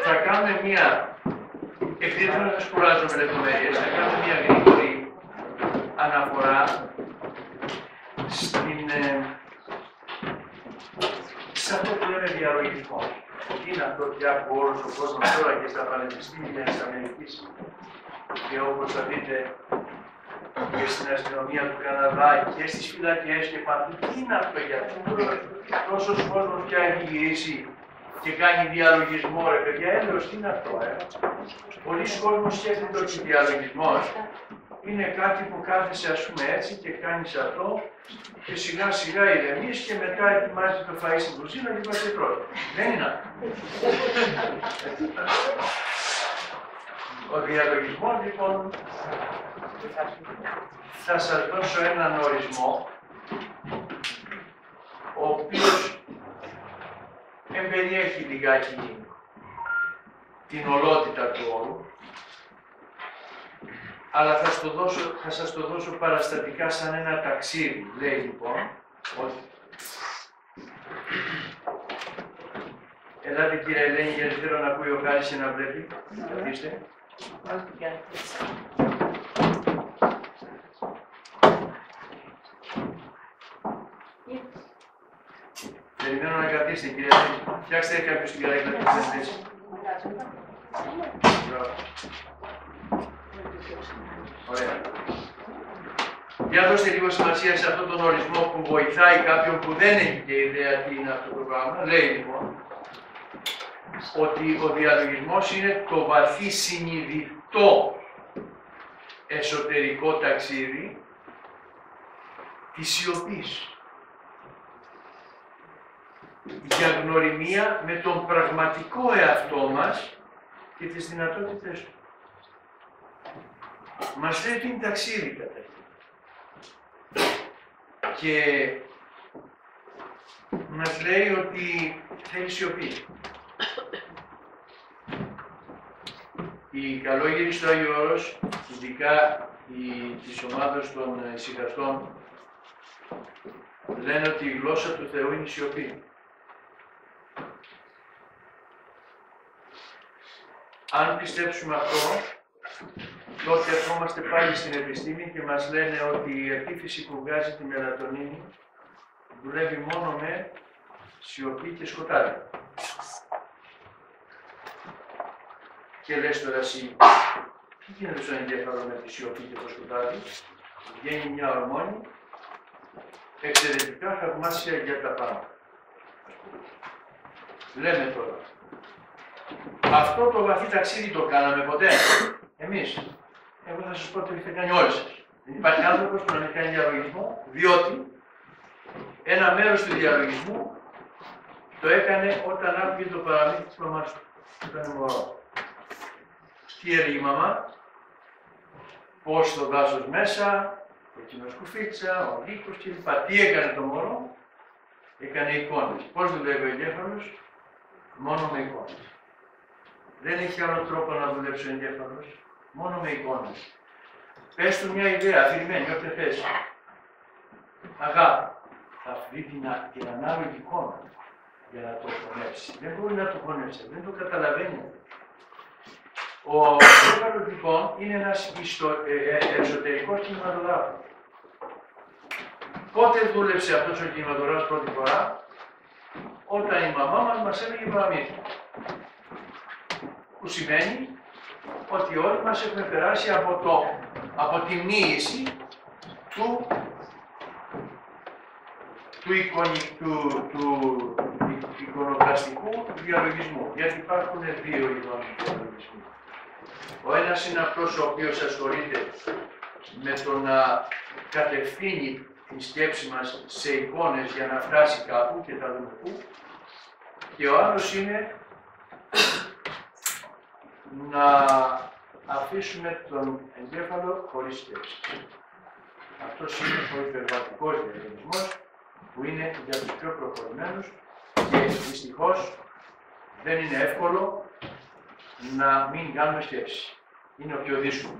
Θα κάνουμε μία, επειδή δεν θα σκουράζω με λεπτομέρειες, θα κάνουμε μία γρήγορη αναφορά σε αυτό που λέμε διαλογισμό. Τι είναι αυτό πια που όλος ο κόσμος τώρα και στα πανεπιστήμια της Αμερικής και όπως θα δείτε και στην αστυνομία του Καναδά και στις φυλακές και παντού. Τι είναι αυτό για αυτό? Τόσος κόσμος πια έχει γυρίσει και κάνει διαλογισμό, ρε παιδιά, έλεος, τι είναι αυτό, Πολλοί κόσμος σκέφτεται ότι ο διαλογισμός είναι κάτι που κάθεσαι, ας πούμε, έτσι και κάνεις αυτό και σιγά σιγά ηρεμείς και μετά ετοιμάζει το φαΐ στην κουζίνα και πας και τρως. Δεν είναι αυτό. Ο διαλογισμός, λοιπόν, θα σας δώσω έναν ορισμό, ο οποίος εμπεριέχει λιγάκι την ολότητα του όρου, αλλά θα σας το δώσω παραστατικά σαν ένα ταξίδι. Λέει λοιπόν ότι... Ελάτε κύριε Ελένη, γιατί θέλω να ακούει ο Χάρης και να βλέπει. Καθίστε. Περιμένω να καθίσετε κύριε Ελένη. Φτιάξτε κάποιος την καρέκλα και την θέση. Ωραία. Για δώστε λίγο σημασία σε αυτόν τον ορισμό που βοηθάει κάποιον που δεν έχει και ιδέα τι είναι αυτό το πράγμα. Λέει λοιπόν ότι ο διαλογισμός είναι το βαθύ συνειδητό εσωτερικό ταξίδι της σιωπής για γνωριμία με τον πραγματικό εαυτό μας και τις δυνατότητες του. Μας λέει ότι είναι ταξίδι καταρχήν. Και μας λέει ότι θέλει σιωπή. Οι καλόγεροι στο Άγιο Όρος, ειδικά της ομάδας των ησυχαστών, λένε ότι η γλώσσα του Θεού είναι η σιωπή. Αν πιστέψουμε αυτό, τότε ερχόμαστε πάλι στην επιστήμη και μας λένε ότι η επίφυση που βγάζει τη μελατονίνη δουλεύει μόνο με σιωπή και σκοτάδι. Και λες τώρα εσύ, τι γίνεται στον εγκέφαλο με τη σιωπή και το σκοτάδι? Βγαίνει μια ορμόνη εξαιρετικά θαυμάσια για τα πράγματα. Λέμε τώρα, αυτό το βαθύ ταξίδι το κάναμε ποτέ εμείς? Εγώ θα σας πω ότι έχετε κάνει όλοι σας. Δεν υπάρχει άνθρωπος που να μην κάνει διαλογισμό, διότι ένα μέρος του διαλογισμού το έκανε όταν άκουγε το παραμύθι της μαμάς του. Ήταν μωρό. Τι έλεγε η μαμά? Πώς στο δάσος μέσα, το κοινοσκουφίτσα, ο λύκος κλπ. Τι έκανε το μωρό? Έκανε εικόνες. Πώς δουλεύει ο εγκέφαλος? Μόνο με εικόνες. Δεν έχει άλλο τρόπο να δουλέψει ο εγκέφαλος, μόνο με εικόνες. Πες του μια ιδέα, αφηρημένη, όποια θες. Αγάπη. Αυτή την ανάλογη εικόνα για να το χωνέψει. Δεν μπορεί να το χωνέψει, δεν το καταλαβαίνει. Ο εγκέφαλος λοιπόν είναι ένας εσωτερικός κινηματογράφος. Πότε δούλεψε αυτός ο κινηματογράφος πρώτη φορά? Όταν η μαμά μας έλεγε παραμύθια. Που σημαίνει ότι όλοι μας έχουμε περάσει από τη μοίηση του εικονοκλαστικού διαλογισμού. Γιατί υπάρχουν δύο ειδών διαλογισμού. Ο ένας είναι αυτός ο οποίος ασχολείται με το να κατευθύνει τη σκέψη μας σε εικόνες για να φτάσει κάπου και θα δούμε πού. Και ο άλλος είναι να αφήσουμε τον εγκέφαλο χωρίς σκέψη. Αυτός είναι ο υπερβατικός διαλογισμός που είναι για τους πιο προχωρημένους και δυστυχώς δεν είναι εύκολο να μην κάνουμε σκέψη. Είναι ο πιο δύσκολο.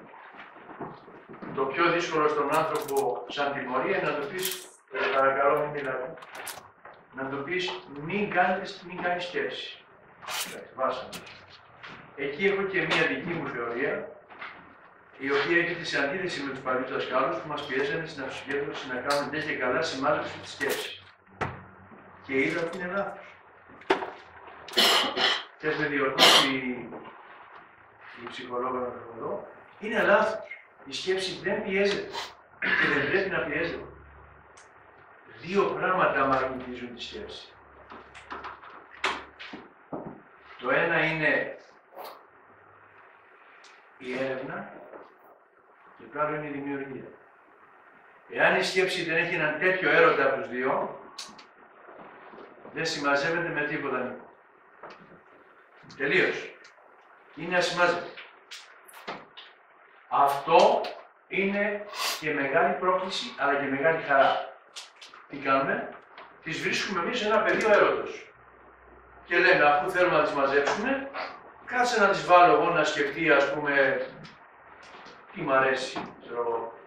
Το πιο δύσκολο στον άνθρωπο σαν τιμωρία είναι να του πεις, παρακαλώ μην μιλάτε, να του πεις μην κάνεις σκέψη. Βάσανος. Εκεί έχω και μία δική μου θεωρία, η οποία έρχεται σε αντίθεση με τους παλιούς δασκάλους που μας πιέζανε στην αυτοσυγκέντρωση να κάνουμε ντε και καλά σημάδεψη τη σκέψη. Και είδα ότι είναι λάθος. Και ας με διορθώσει η ψυχολόγο εδώ, είναι λάθος. Η σκέψη δεν πιέζεται και δεν πρέπει να πιέζεται. Δύο πράγματα μαγνητίζουν τη σκέψη. Το ένα είναι η έρευνα και το άλλο είναι η δημιουργία. Εάν η σκέψη δεν έχει έναν τέτοιο έρωτα από τους δύο, δεν συμμαζεύεται με τίποτα. Τελείως. Είναι ασημάζευτο. Αυτό είναι και μεγάλη πρόκληση, αλλά και μεγάλη χαρά. Τι κάνουμε? Τις βρίσκουμε εμείς σε ένα πεδίο έρωτος. Και λέμε, αφού θέλουμε να τις μαζέψουμε, κάτσε να τις βάλω εγώ να σκεφτεί, ας πούμε, τι μ' αρέσει, ξέρω εγώ,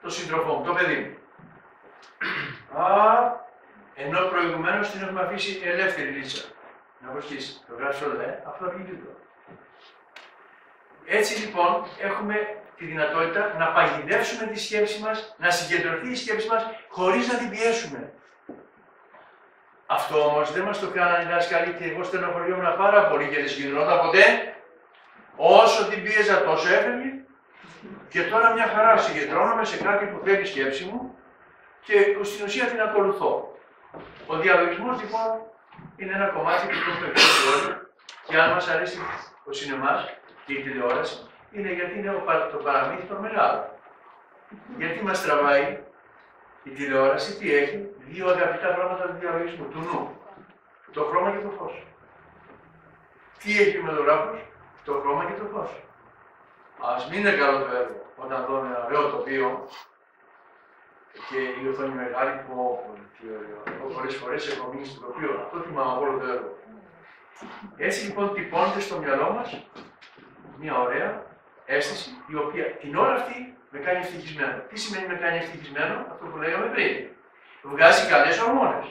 το σύντροφό μου, το παιδί μου. Ενώ προηγουμένως την έχουμε αφήσει ελεύθερη λύτσα. Να προσχίσει, το γράψω όλα, αυτό βγει τίτλο. Έτσι λοιπόν, έχουμε τη δυνατότητα να παγιδεύσουμε τη σκέψη μας, να συγκεντρωθεί η σκέψη μας, χωρίς να την πιέσουμε. Αυτό όμως δεν μας το κάνανε οι δάσκαλοι και εγώ στενοχωριόμουν πάρα πολύ και δεν συγκεντρώτα ποτέ. Όσο την πίεζα τόσο έφευγε και τώρα μια χαρά συγκεντρώνομαι σε κάτι που θέλει η σκέψη μου και στην ουσία την ακολουθώ. Ο διαλογισμός λοιπόν είναι ένα κομμάτι που το έχουμε πει όλοι και αν μας αρέσει ο σινεμάς και η τηλεόραση είναι γιατί είναι το παραμύθι το μεγάλο. Γιατί μας τραβάει η τηλεόραση, τι έχει? Δύο αγαπητά πράγματα του διαλογισμού, του νου. Το χρώμα και το φως. Τι έχει ο κινηματογράφος? Το χρώμα και το φως. Ας μην είναι καλό το έργο όταν δω ένα ωραίο τοπίο και η οθόνη μεγάλη που εγώ πολλές φορές έχω μείνει στο τοπίο. Αυτό θυμάμαι από όλο το έργο. Έτσι λοιπόν τυπώνεται στο μυαλό μας μια ωραία αίσθηση η οποία την ώρα αυτή με κάνει ευτυχισμένο. Τι σημαίνει με κάνει ευτυχισμένο? Αυτό που λέγαμε πριν. Βγάζει καλές ορμόνες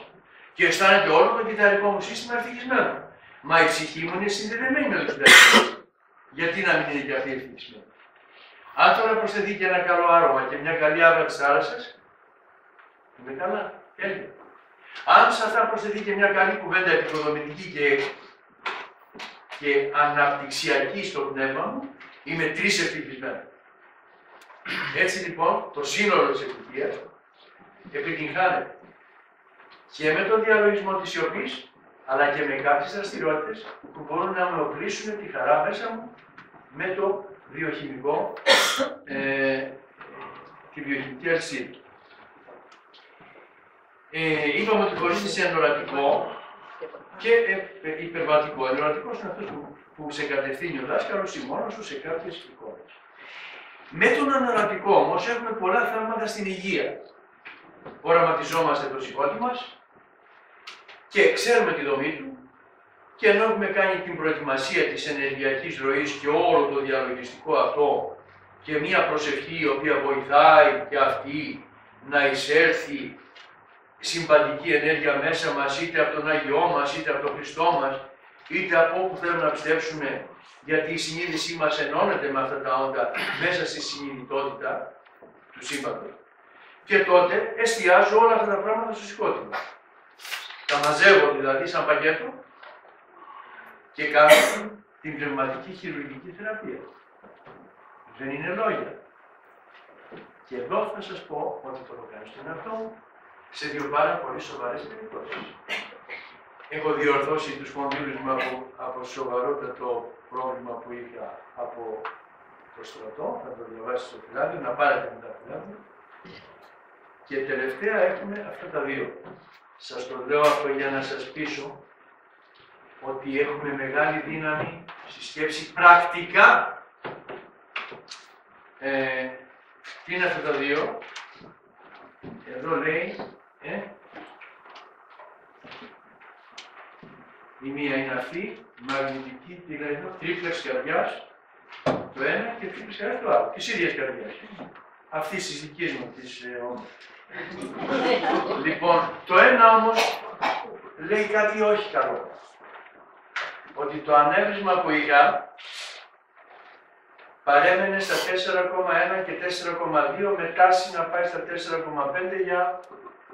και αισθάνεται όλο το κυταρικό μου σύστημα ευτυχισμένο. Μα η ψυχή μου είναι συνδεδεμένη με το κυταρικό. Γιατί να μην είναι και αυτή ευτυχισμένη? Αν τώρα προσθεθεί και ένα καλό άρωμα και μια καλή άβρα της θάλασσας, είμαι καλά. Τέλεια. Αν σε αυτά προσθεθεί και μια καλή κουβέντα επικοδομητική και αναπτυξιακή στο πνεύμα μου, είμαι τρεις ευτυχισμένοι. Έτσι λοιπόν το σύνολο της ευτυχίας επιτυγχάνεται και με τον διαλογισμό της σιωπής, αλλά και με κάποιες δραστηριότητες που μπορούν να μου οπλίσουν τη χαρά μέσα μου με το βιοχημικό, τη βιοχημική αλυσίδα. Είπαμε ότι χωρίζεται σε εννορατικό και υπερβατικό. Εννορατικός είναι αυτός που σε κατευθύνει ο δάσκαλος ή μόνος σου σε κάποιες εικόνες. Με τον εννορατικό όμως έχουμε πολλά θέματα στην υγεία. Οραματιζόμαστε το σηκώτη μας και ξέρουμε τη δομή του και ενώ έχουμε κάνει την προετοιμασία της ενεργειακής ροής και όλο το διαλογιστικό αυτό και μία προσευχή η οποία βοηθάει και αυτή να εισέλθει συμπαντική ενέργεια μέσα μας, είτε από τον Άγιό μας, είτε από τον Χριστό μας, είτε από όπου θέλουμε να πιστέψουμε, γιατί η συνείδησή μας ενώνεται με αυτά τα όντα μέσα στη συνειδητότητα του σύμπαντος. Και τότε εστιάζω όλα αυτά τα πράγματα στο σηκώτη μου. Τα μαζεύω δηλαδή σαν πακέτο και κάνω την πνευματική χειρουργική θεραπεία. Δεν είναι λόγια. Και εδώ θα σας πω ότι το έχω κάνει στον εαυτό μου σε δύο πάρα πολύ σοβαρές περιπτώσεις. Έχω διορθώσει τους κονδύλους μου από σοβαρότατο πρόβλημα που είχα από το στρατό, θα το διαβάσετε στο φυλάδιο, να πάρετε με τα φυλάδια. Και τελευταία έχουμε αυτά τα δύο. Σας το λέω αυτό για να σας πείσω ότι έχουμε μεγάλη δύναμη στη σκέψη πρακτικά. Τι είναι αυτά τα δύο? Εδώ λέει, η μία είναι αυτή, μαγνητική, τι λέει εδώ, τρίπλεξ καρδιάς, το ένα και τρίπλεξ καρδιάς το άλλο, της ίδιας καρδιάς. Αυτής της δικής μου, της όμως. Λοιπόν, το ένα όμως λέει κάτι όχι καλό. ότι το ανέβρισμα που είχα παρέμενε στα 4,1 και 4,2 με τάση να πάει στα 4,5 για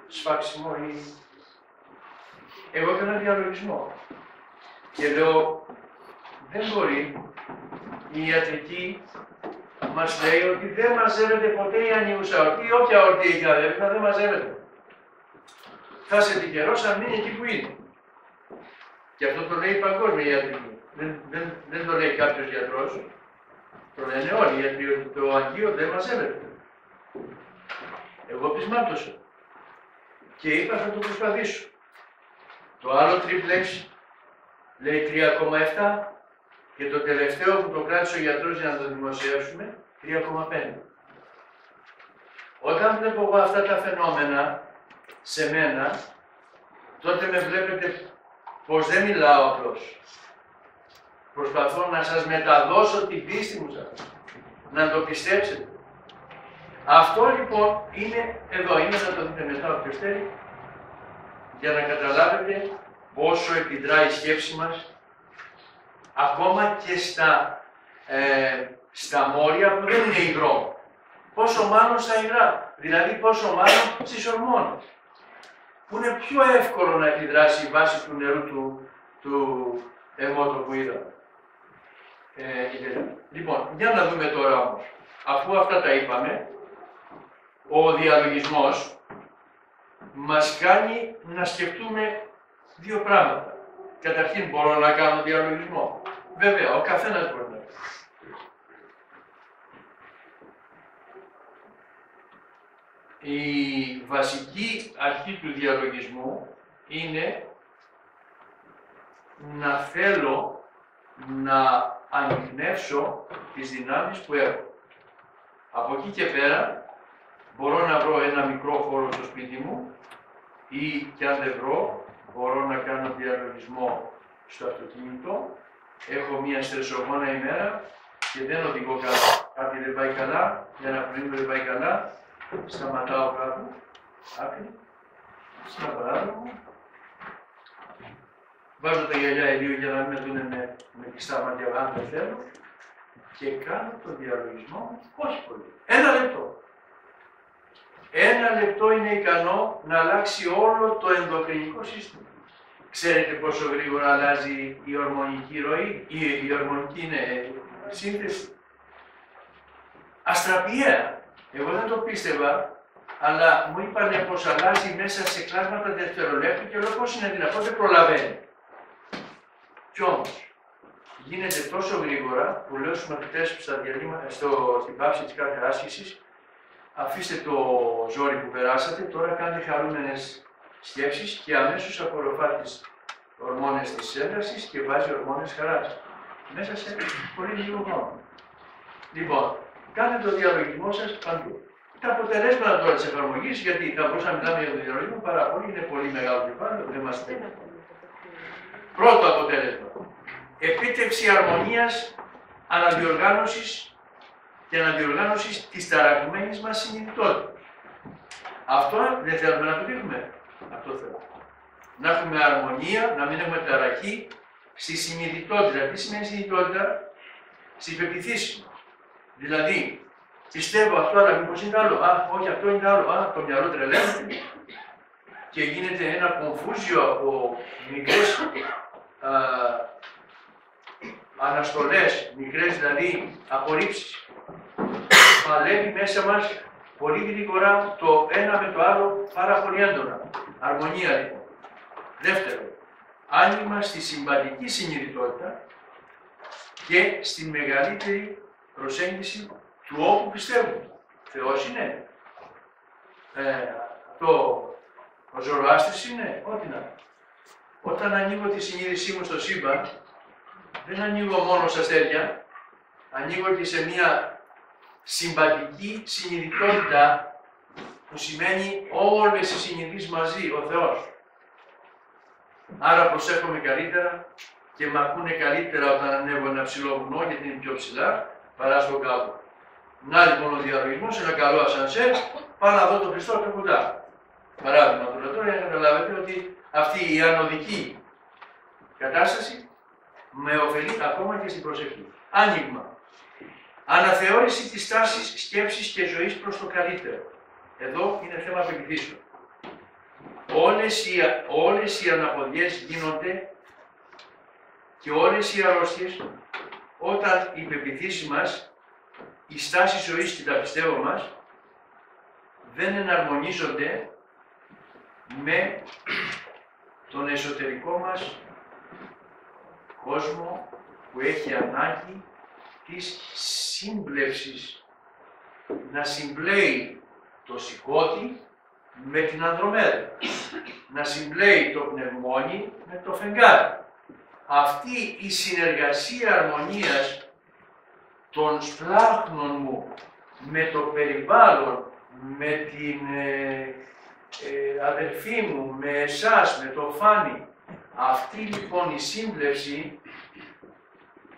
σφάξιμο ή... Εγώ έκανα διαλογισμό και λέω δεν μπορεί η ιατρική μας λέει ότι δεν μαζεύεται ποτέ η ανιούσα ορτή, όποια ορτή έχει αδέρφια δεν μαζεύεται. Θα είσαι τυχερός αν μείνει εκεί που είναι. Και αυτό το λέει η παγκόσμια ιατρική. Δεν το λέει κάποιος γιατρός. Το λένε όλοι οι γιατροί ότι το αγγείο δεν μαζεύεται. Εγώ πεισμάτωσα. Και είπα θα το προσπαθήσω. Το άλλο τρίπλεξ λέει 3,7 και το τελευταίο που το κράτησε ο γιατρός για να το δημοσιεύσουμε 3,5. Όταν βλέπω εγώ αυτά τα φαινόμενα σε μένα, τότε με βλέπετε πως δεν μιλάω απλώς. Προσπαθώ να σας μεταδώσω την πίστη μου σας, να το πιστέψετε. Αυτό λοιπόν είναι εδώ, είναι να το δείτε μετά όποιος θέλει, για να καταλάβετε πόσο επιδράει η σκέψη μας, ακόμα και στα μόρια που δεν είναι υγρό. Πόσο μάλλον στα υγρά, δηλαδή πόσο μάλλον στις ορμόνες, που είναι πιο εύκολο να επιδράσει η βάση του νερού του αιμότο που είδαμε. Λοιπόν, για να δούμε τώρα όμως, αφού αυτά τα είπαμε, ο διαλογισμός μας κάνει να σκεφτούμε δύο πράγματα. Καταρχήν, μπορώ να κάνω διαλογισμό. Βέβαια, ο καθένας μπορεί να κάνει. Η βασική αρχή του διαλογισμού είναι να θέλω να ανιχνεύσω τις δυνάμεις που έχω. Από εκεί και πέρα μπορώ να βρω ένα μικρό χώρο στο σπίτι μου ή κι αν δεν βρω, μπορώ να κάνω διαλογισμό στο αυτοκίνητο. Έχω μία στρεσογόνα ημέρα και δεν οδηγώ καλά. Κάτι δεν πάει καλά, ένα πρωί δεν πάει καλά, σταματάω κάπου, άκρη, σε ένα παράδειγμα. Βάζω τα γυαλιά ηλίου για να μην με δούνε με κλειστά μάτια, αν δεν θέλω, και κάνω το διαλογισμό μου, όχι πολύ. Ένα λεπτό. Ένα λεπτό είναι ικανό να αλλάξει όλο το ενδοκρινικό σύστημα. Ξέρετε πόσο γρήγορα αλλάζει η ορμονική ροή, η ορμονική είναι σύνθεση. Αστραπιαία. Εγώ δεν το πίστευα, αλλά μου είπανε πως αλλάζει μέσα σε κλάσματα δευτερολέπτου και λέω πώς είναι δυνατόν, δεν προλαβαίνει. Κι όμως, γίνεται τόσο γρήγορα που λέω στους μαθητές στην πάυση της κάθε άσκησης, αφήστε το ζόρι που περάσατε, τώρα κάντε χαρούμενες σκέψεις και αμέσως απορροφά τις ορμόνες της έντασης και βάζει ορμόνες χαράς. Μέσα σε πολύ λίγο χρόνο. Λοιπόν, κάντε το διαλογισμό σας παντού. Τα αποτελέσματα τώρα της εφαρμογής, γιατί θα μπορούσαμε να μιλάμε για το διαλογισμό πάρα πολύ, είναι πολύ μεγάλο κεφάλαιο, δεν μας θέλει. Πρώτο αποτέλεσμα. Επίτευξη αρμονίας, αναδιοργάνωσης και αναδιοργάνωσης της ταραγμένης μας συνειδητότητας. Αυτό δεν θέλουμε να το δείχνουμε. Αυτό θέλουμε. Να έχουμε αρμονία, να μην έχουμε ταραχή στη συνειδητότητα. Τι σημαίνει συνειδητότητα? Στις πεποιθήσεις μας. Δηλαδή, πιστεύω αυτό, αλλά μήπως είναι άλλο. Α, όχι, αυτό είναι άλλο. Α, το μυαλό τρελαίνεται. Και γίνεται ένα κομφούζιο από μικρές αναστολές, μικρές δηλαδή απορρίψεις. Παλεύει μέσα μας πολύ γρήγορα το ένα με το άλλο πάρα πολύ έντονα. Αρμονία λοιπόν. Δεύτερο, άνοιγμα στη συμβατική συνειδητότητα και στη μεγαλύτερη προσέγγιση του όπου πιστεύουμε. Θεός είναι. Ο Ζωροάστρης είναι. Ό,τι να. Όταν ανοίγω τη συνείδησή μου στο σύμπαν, δεν ανοίγω μόνο στα αστέρια, ανοίγω και σε μια συμβατική συνειδητότητα που σημαίνει όλες οι συνειδήσεις μαζί, ο Θεός. Άρα προσέχομαι καλύτερα και με ακούνε καλύτερα όταν ανέβω ένα ψηλό βουνό, γιατί είναι πιο ψηλά, παρά στον κάτω. Να λοιπόν ο διαλογισμός, ένα καλό ασανσέρ, πάω να δω τον Χριστό πιο κοντά. Παράδειγμα τώρα για να καταλάβετε ότι αυτή η ανωδική κατάσταση με ωφελεί ακόμα και στην προσευχή. Άνοιγμα. Αναθεώρηση της τάσης σκέψης και ζωής προς το καλύτερο. Εδώ είναι θέμα πεποιθήσεων. Όλες οι αναποδιές γίνονται και όλες οι αρρώστιες όταν οι πεποιθήσεις μας, η στάση ζωής και τα πιστεύω μας δεν εναρμονίζονται με τον εσωτερικό μας κόσμο που έχει ανάγκη της σύμπλευσης, να συμπλέει το σηκώτη με την Ανδρομέδα, να συμπλέει το πνευμόνι με το φεγγάρι. Αυτή η συνεργασία αρμονίας των σπλάχνων μου με το περιβάλλον, με την αδελφή μου, με εσάς, με το Φάνη, αυτή λοιπόν η σύμπλευση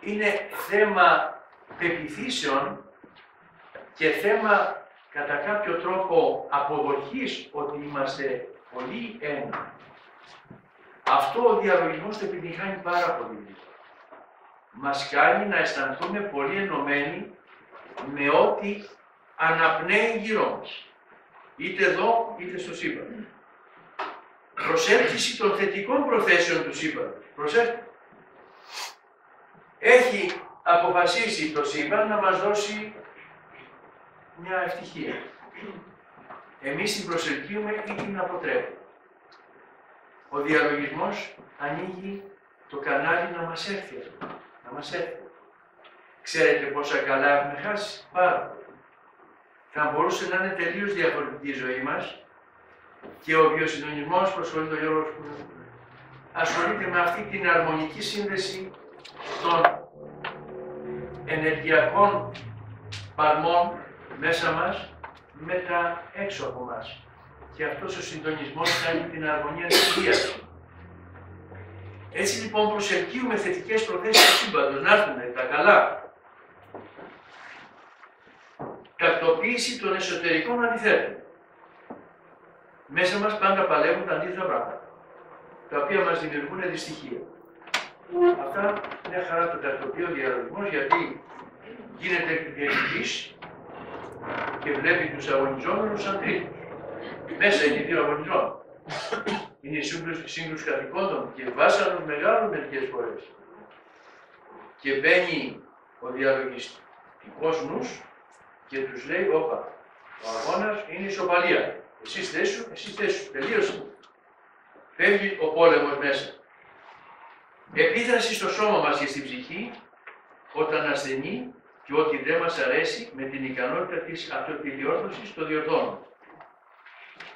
είναι θέμα πεποιθήσεων και θέμα κατά κάποιο τρόπο αποδοχής ότι είμαστε πολύ ένα. Αυτό ο διαλογισμός το επιτυγχάνει πάρα πολύ γρήγορα. Μας κάνει να αισθανθούμε πολύ ενωμένοι με ό,τι αναπνέει γύρω μας. Είτε εδώ, είτε στο σύμπαν. Προσέλκυση των θετικών προθέσεων του σύμπαντος. Προσέξτε. Έχει αποφασίσει το σύμπαν να μας δώσει μια ευτυχία. Εμείς την προσελκύουμε ή την αποτρέπουμε. Ο διαλογισμός ανοίγει το κανάλι να μας έρθει αυτό. Να μας έρθει. Ξέρετε πόσα καλά έχουμε χάσει? Πάρα πολύ. Θα μπορούσε να είναι τελείως διαφορετική η ζωή μας και ο βιοσυντονισμός που ασχολείται ο Γιώργος που ασχολείται με αυτή την αρμονική σύνδεση των ενεργειακών παλμών μέσα μας με τα έξω από μας. Και αυτός ο συντονισμός κάνει την αρμονία της βίας. Έτσι λοιπόν προσελκύουμε θετικές προθέσεις του σύμπαντος, να έρθουν τα καλά. Τακτοποίηση των εσωτερικών αντιθέτων. Μέσα μας πάντα παλεύουν τα αντίθετα πράγματα, τα οποία μας δημιουργούν δυστυχία. Αυτά μια χαρά το τακτοποιεί ο διαλογισμός, γιατί γίνεται διαιτητής και βλέπει τους αγωνιζόμενους σαν τρίτους. Μέσα είναι οι δύο αγωνιζόμενοι. Είναι η σύγκρουση καθηκόντων και βάσανος μεγάλων μερικές φορές. Και μπαίνει ο διαλογιστικός νους και τους λέει, όπα, ο αγώνας είναι ισοπαλία. Εσείς θέσου, εσείς θέσου. Τελείωσε. Φεύγει ο πόλεμος μέσα. Επίδραση στο σώμα μας και στην ψυχή, όταν ασθενεί και ό,τι δεν μας αρέσει, με την ικανότητα της αυτοεπιδιόρθωσης το διορθώνουμε.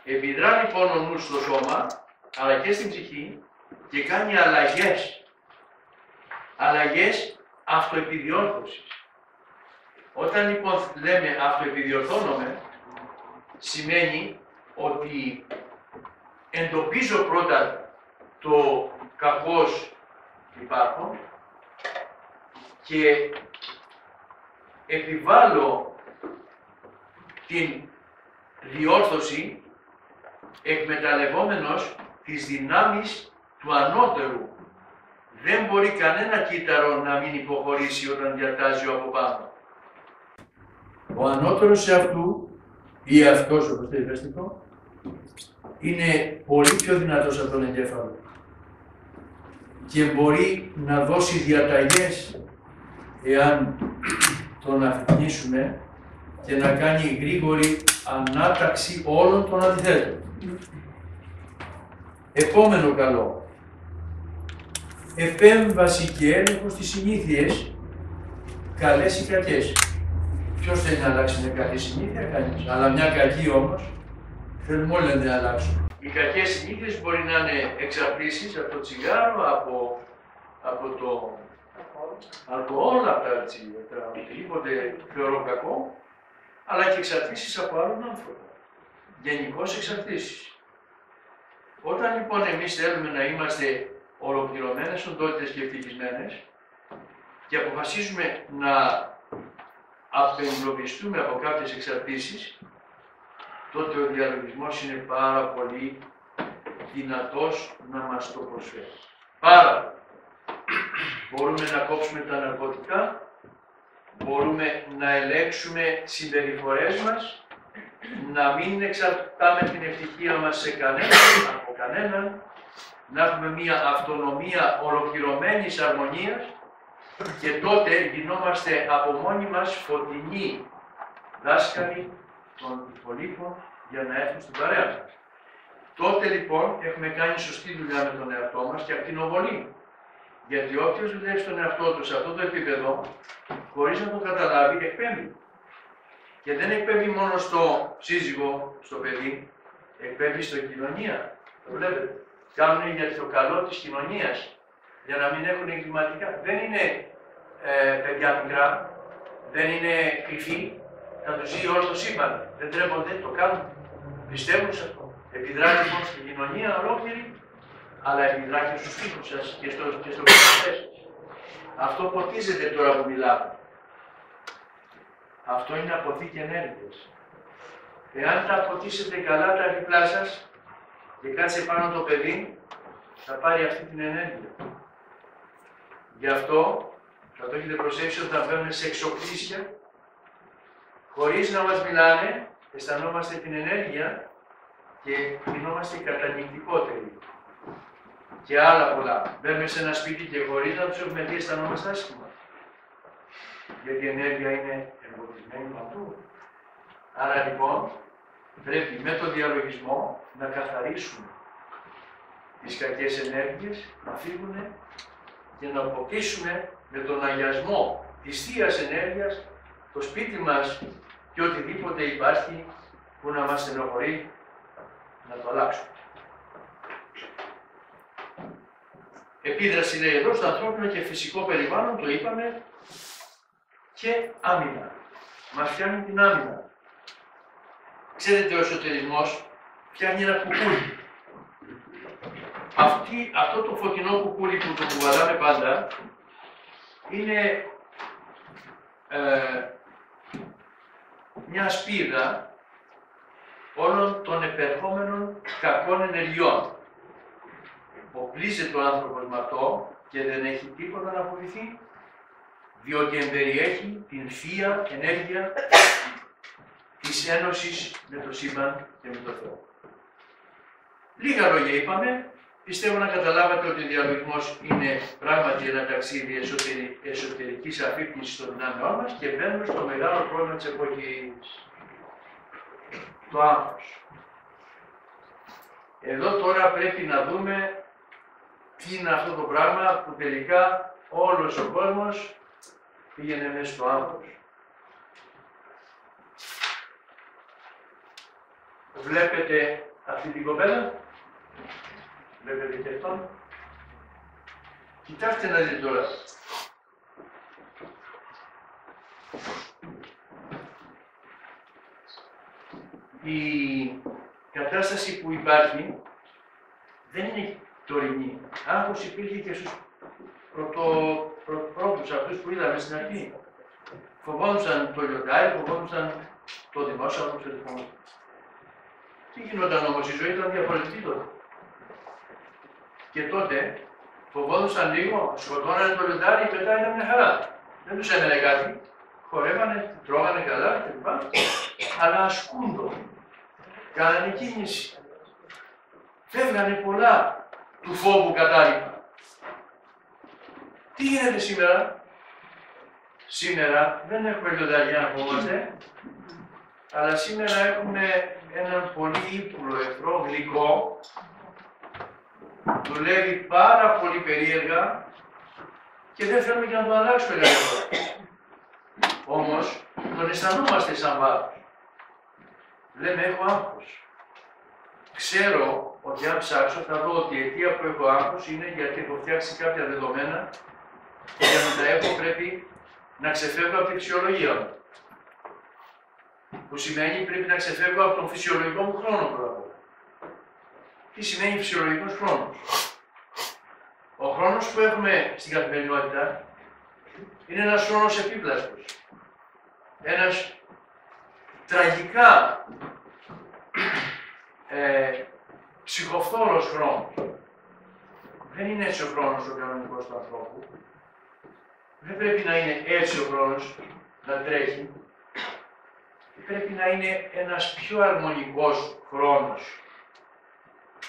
Επιδρά λοιπόν ο νους στο σώμα, αλλά και στην ψυχή και κάνει αλλαγές. Αλλαγές αυτοεπιδιόρθωσης. Όταν λοιπόν λέμε αυτοεπιδιορθώνομαι, σημαίνει ότι εντοπίζω πρώτα το κακός υπάρχον και επιβάλλω την διόρθωση εκμεταλλευόμενος τις δυνάμεις του ανώτερου. Δεν μπορεί κανένα κύτταρο να μην υποχωρήσει όταν διατάζει από πάνω. Ο ανώτερος σε αυτού ή αυτός όπως το υπέστηκο είναι πολύ πιο δυνατός από τον εγκέφαλο και μπορεί να δώσει διαταγές εάν τον αφηνήσουμε και να κάνει γρήγορη ανάταξη όλων των αντιθέτων. Επόμενο καλό. Επέμβαση και έλεγχο στις συνήθειες, καλές ή κακές. Ποιος θέλει να αλλάξει μια καλή συνήθεια? Κανείς. Αλλά μια κακή όμως, θέλουμε όλοι να την αλλάξουμε. Οι κακές συνήθειες μπορεί να είναι εξαρτήσεις από το τσιγάρο, από το αλκοόλ, από τα οτιδήποτε θεωρώ κακό, αλλά και εξαρτήσεις από άλλον άνθρωπο. Γενικώς εξαρτήσεις. Όταν λοιπόν εμείς θέλουμε να είμαστε ολοκληρωμένες οντότητες και ευτυχισμένες και αποφασίζουμε να απεγκλωβιστούμε από κάποιες εξαρτήσεις, τότε ο διαλογισμός είναι πάρα πολύ δυνατός να μας το προσφέρει. Πάρα πολύ. μπορούμε να κόψουμε τα ναρκωτικά, μπορούμε να ελέγξουμε συμπεριφορές μας, να μην εξαρτάμε την ευτυχία μας από κανέναν, να έχουμε μια αυτονομία ολοκληρωμένης αρμονίας και τότε γινόμαστε από μόνοι μας φωτεινοί δάσκαλοι των υπολείπων για να έρθουν στην παρέα μας. Τότε λοιπόν έχουμε κάνει σωστή δουλειά με τον εαυτό μας και ακτινοβολή. Γιατί όποιος δουλεύει στον εαυτό του σε αυτό το επίπεδο, χωρίς να το καταλάβει, εκπέμπει. Και δεν εκπέμπει μόνο στο σύζυγο, στο παιδί, εκπέμπει στην κοινωνία. Το βλέπετε. Κάνουν για το καλό της κοινωνίας, για να μην έχουν εγκληματικά. Δεν είναι παιδιά μικρά, δεν είναι κρυφοί, θα τους ζει όλο το σύμπαν. Δεν τρέπονται, το κάνουν. Πιστεύουν σε αυτό. Επιδρά λοιπόν στην κοινωνία ολόκληρη, αλλά επιδρά και στους φίλους σας και στο κοινωνικές. Αυτό ποτίζεται τώρα που μιλάμε. Αυτό είναι αποθήκη ενέργειας. Εάν τα αποτίσετε καλά τα διπλά σας και κάτσε πάνω το παιδί, θα πάρει αυτή την ενέργεια. Γι' αυτό θα το έχετε προσέξει όταν μπαίνουμε σε εξοπλίσια, χωρίς να μας μιλάνε, αισθανόμαστε την ενέργεια και γινόμαστε κατανυκτικότεροι. Και άλλα πολλά. Μπαίνουμε σε ένα σπίτι και χωρίς να τους έχουμε δει, αισθανόμαστε άσχημα. Γιατί η ενέργεια είναι εμποδισμένη παντού. Άρα λοιπόν, πρέπει με το διαλογισμό να καθαρίσουμε τις κακές ενέργειες, να φύγουν και να αποκτήσουμε με τον αγιασμό της Θείας Ενέργειας το σπίτι μας και οτιδήποτε υπάρχει που να μας στενοχωρεί να το αλλάξουμε. Επίδραση λέει εδώ στο ανθρώπινο και φυσικό περιβάλλον, το είπαμε, και άμυνα. Μας φτιάχνει την άμυνα. Ξέρετε, ο εσωτερισμός φτιάχνει ένα κουκούλι. Αυτό το φωτεινό κουκούλι που το κουβαλάμε πάντα είναι μια σπίδα όλων των επερχόμενων κακών ενεργειών. Οπλίζεται ο άνθρωπος με αυτό και δεν έχει τίποτα να φοβηθεί, διότι εμπεριέχει την Θεία Ενέργεια της ένωσης με το σύμπαν και με το Θεό. Λίγα λόγια είπαμε. Πιστεύω να καταλάβατε ότι ο διαλογισμός είναι πράγματι ένα ταξίδι εσωτερικής αφύπνισης των δυνάμεών μας και μπαίνουμε στο μεγάλο πρόβλημα της εποχής. Το άγχος. Εδώ τώρα πρέπει να δούμε τι είναι αυτό το πράγμα που τελικά όλος ο κόσμος πήγαινε μέσα στο άγχος. Βλέπετε αυτή την κοπέλα. Βλέπετε και αυτόν. Κοιτάξτε να δείτε τώρα. Η κατάσταση που υπάρχει δεν είναι τωρινή. Άγχος υπήρχε και στους πρώτους αυτούς που είδαμε στην αρχή. Φοβόντουσαν το λιοντάρι, φοβόντουσαν το δεινόσαυρο, το Τι γινόταν όμως, η ζωή ήταν διαφορετική τότε. Και τότε φοβόντουσαν λίγο, σκοτώνανε το λιοντάρι και μετά ήταν μια χαρά. Δεν τους έμενε κάτι. Χορεύανε, τρώγανε καλά κλπ. Αλλά ασκούντο. Κάνανε κίνηση. Φεύγανε πολλά του φόβου κατάλοιπα. Τι γίνεται σήμερα? Σήμερα δεν έχουμε λιοντάρια να φοβάστε, αλλά σήμερα έχουμε έναν πολύ ύπουλο εχθρό, γλυκό, δουλεύει πάρα πολύ περίεργα και δεν θέλουμε και να τον αλλάξουμε λίγο. Όμως, τον αισθανόμαστε σαν βάρος. Λέμε, έχω άγχος. Ξέρω ότι αν ψάξω θα δω ότι η αιτία που έχω άγχος είναι γιατί έχω φτιάξει κάποια δεδομένα και για να τα έχω πρέπει να ξεφεύγω από τη φυσιολογία μου. Που σημαίνει πρέπει να ξεφεύγω από τον φυσιολογικό μου χρόνο πρώτα. Τι σημαίνει φυσιολογικός χρόνος? Ο χρόνος που έχουμε στην καθημερινότητα είναι ένας χρόνος επίπλαστος. Ένας τραγικά ψυχοφθόρος χρόνος. Δεν είναι έτσι ο χρόνος ο κανονικός του ανθρώπου. δεν πρέπει να είναι έτσι ο χρόνος, να τρέχει. Πρέπει να είναι ένας πιο αρμονικός χρόνος.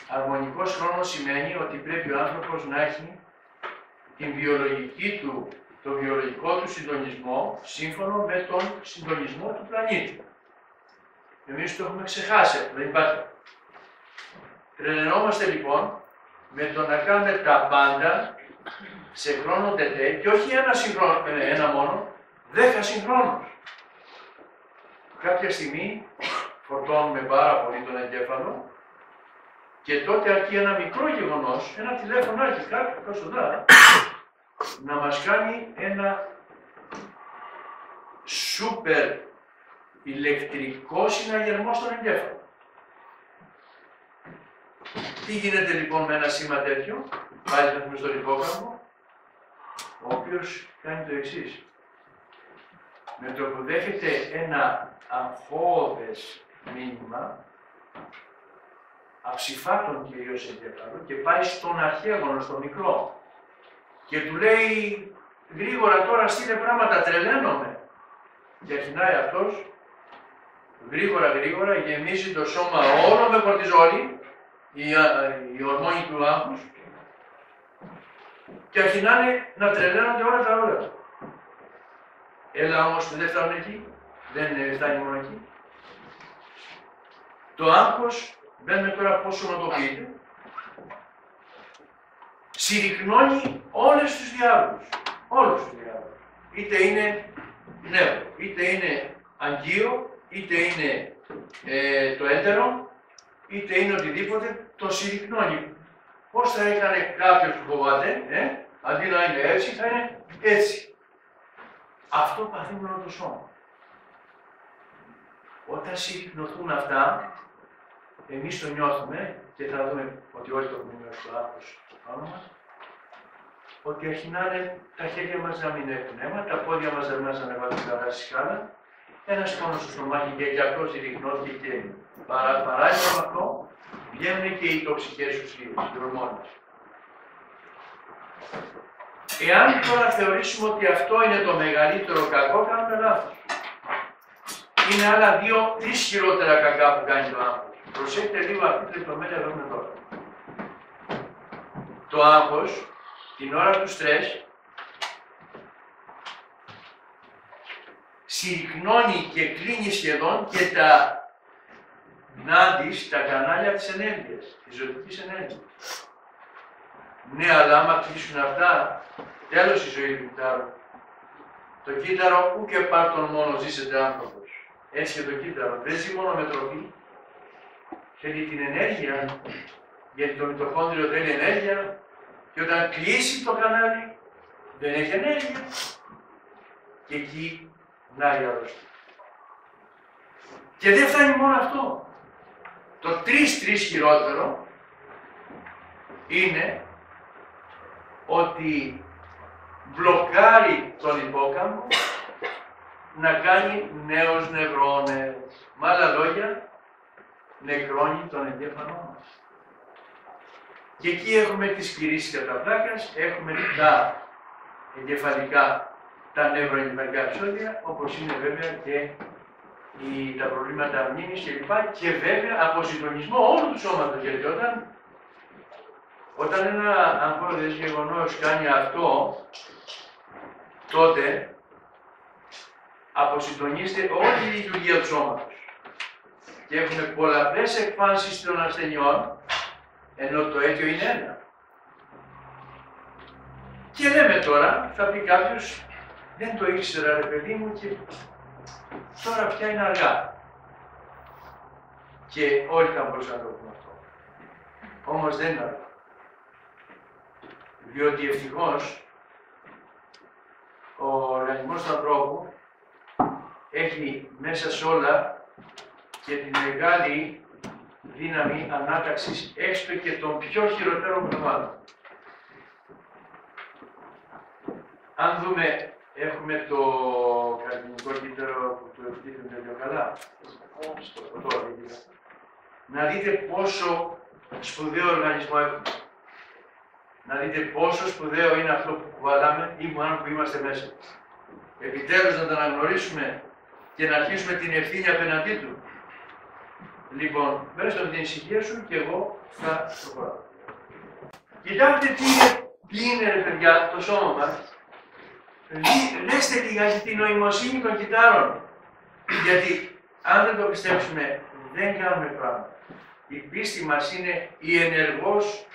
Αρμονικός χρόνος σημαίνει ότι πρέπει ο άνθρωπος να έχει την βιολογική του, το βιολογικό του συντονισμό σύμφωνο με τον συντονισμό του πλανήτη. Εμείς το έχουμε ξεχάσει, δεν υπάρχει. Τρελαινόμαστε λοιπόν με το να κάνουμε τα πάντα σε χρόνο τετέ και όχι ένα μόνο, 10 συγχρόνως. Κάποια στιγμή φορτώνουμε πάρα πολύ τον εγκέφαλο και τότε αρκεί ένα μικρό γεγονός, ένα τηλέφωνάκι κάποιο τόσο δά, να μας κάνει ένα σούπερ ηλεκτρικό συναγερμό στον εγκέφαλο. Τι γίνεται λοιπόν με ένα σήμα τέτοιο, πάλι θα πούμε στον υπόκαμο, ο οποίος κάνει το εξής. Με το που δέχεται ένα αγχώδες μήνυμα, αψηφάτων κυρίως εγκέφαλο, και πάει στον αρχαίγωνο, στο μικρό, και του λέει γρήγορα τώρα στείλε πράγματα, τρελαίνομαι. Και αρχινάει αυτός γρήγορα γεμίζει το σώμα όλο με κορτιζόλη, οι ορμόνοι του άγχους, και αρχινάνε να τρελαίνονται όλα τα ώρα. Έλα όμως που δεν φτάνουν εκεί, δεν φτάνει μόνο εκεί. Το άγχος, μπαίνουμε τώρα πώς σωματοποιείται, συρρυκνώνει όλες τους διάβλους. Όλους τους διάβλους. Είτε είναι νέο, είτε είναι αγκείο, είτε είναι το έντερο, είτε είναι οτιδήποτε, το συρρυκνώνει. Πώς θα έκανε κάποιος που φοβάται, αντί να είναι έτσι, θα είναι έτσι. Αυτό παθαίνει όλο το σώμα. Όταν συρρυκνωθούν αυτά, εμείς το νιώθουμε και θα δούμε ότι όλοι το έχουμε νιώσει το άγχος πάνω μας, ότι αρχινάνε τα χέρια μας να μην έχουν αίμα, τα πόδια μας δεν μας ανεβάζουν καλά στη σκάλα, ένας πόνος στο στομάχι και αυτό συρρυκνώθηκε και παράλληλα με αυτό βγαίνουν και οι τοξικές ουσίες, οι ορμόνες. Εάν τώρα θεωρήσουμε ότι αυτό είναι το μεγαλύτερο κακό, κάνουμε λάθος. Είναι άλλα 2-3 χειρότερα κακά που κάνει το άγχος. Προσέξτε λίγο αυτή τη λεπτομέρεια εδώ με τώρα. Το άγχος, την ώρα του στρες, συρρυκνώνει και κλείνει σχεδόν και τα νάντις, τα κανάλια της ενέργειας, της ζωτικής ενέργειας. Ναι, αλλά άμα κλείσουν αυτά, τέλος η ζωή του κύτταρου. Το κύτταρο ου και πάρ' τον μόνο ζήσετε άνθρωπος. Έτσι και το κύτταρο δεν ζει μόνο με τροφή. Θέλει την ενέργεια, γιατί το μυτοχόνδριο θέλει ενέργεια, και όταν κλείσει το κανάλι δεν έχει ενέργεια. Και εκεί να η αρρώστια. Και δεν φτάνει μόνο αυτό. Το 3 χειρότερο είναι ότι μπλοκάρει τον υπόκαμπο να κάνει νέους νευρώνες. Με άλλα λόγια, νεκρώνει τον εγκέφαλό μας. Και εκεί έχουμε τις κηρύσσεις καταπλάκας, έχουμε τα εγκεφαλικά, τα νευροεγκεφαλικά επεισόδια, όπως είναι βέβαια και τα προβλήματα μνήμης κλπ. Και βέβαια αποσυντονισμό όλου του σώματος, γιατί όταν ένα αγχώδες γεγονός κάνει αυτό, τότε αποσυντονίζεται όλη η λειτουργία του σώματος. Και έχουμε πολλαπλές εκφάνσεις των ασθενειών, ενώ το αίτιο είναι ένα. Και λέμε τώρα, θα πει κάποιος, δεν το ήξερα ρε παιδί μου και τώρα πια είναι αργά. Και όλοι θα μπορούσαν να το πούμε αυτό. Όμως δεν είναι αργά. Διότι ευτυχώς ο οργανισμός του ανθρώπου έχει μέσα σε όλα και τη μεγάλη δύναμη ανάταξης έστω και των πιο χειροτέρων πραγμάτων. Αν δούμε, έχουμε το καρδινικό κύτταρο που το επιτίθεται πιο καλά, στο τώρα, να δείτε πόσο σπουδαίο οργανισμό έχουμε. να δείτε πόσο σπουδαίο είναι αυτό που κουβαλάμε ή μάλλον που είμαστε μέσα. Επιτέλους να το αναγνωρίσουμε και να αρχίσουμε την ευθύνη απέναντί του. Λοιπόν, μέσα στην ησυχία σου και εγώ θα προχωράω. Κοιτάξτε τι είναι ρε παιδιά το σώμα μας. Λέστε λιγάκι την νοημοσύνη των κυτάρων. Γιατί αν δεν το πιστέψουμε, δεν κάνουμε πράγματα. Η πίστη μας είναι η ενεργός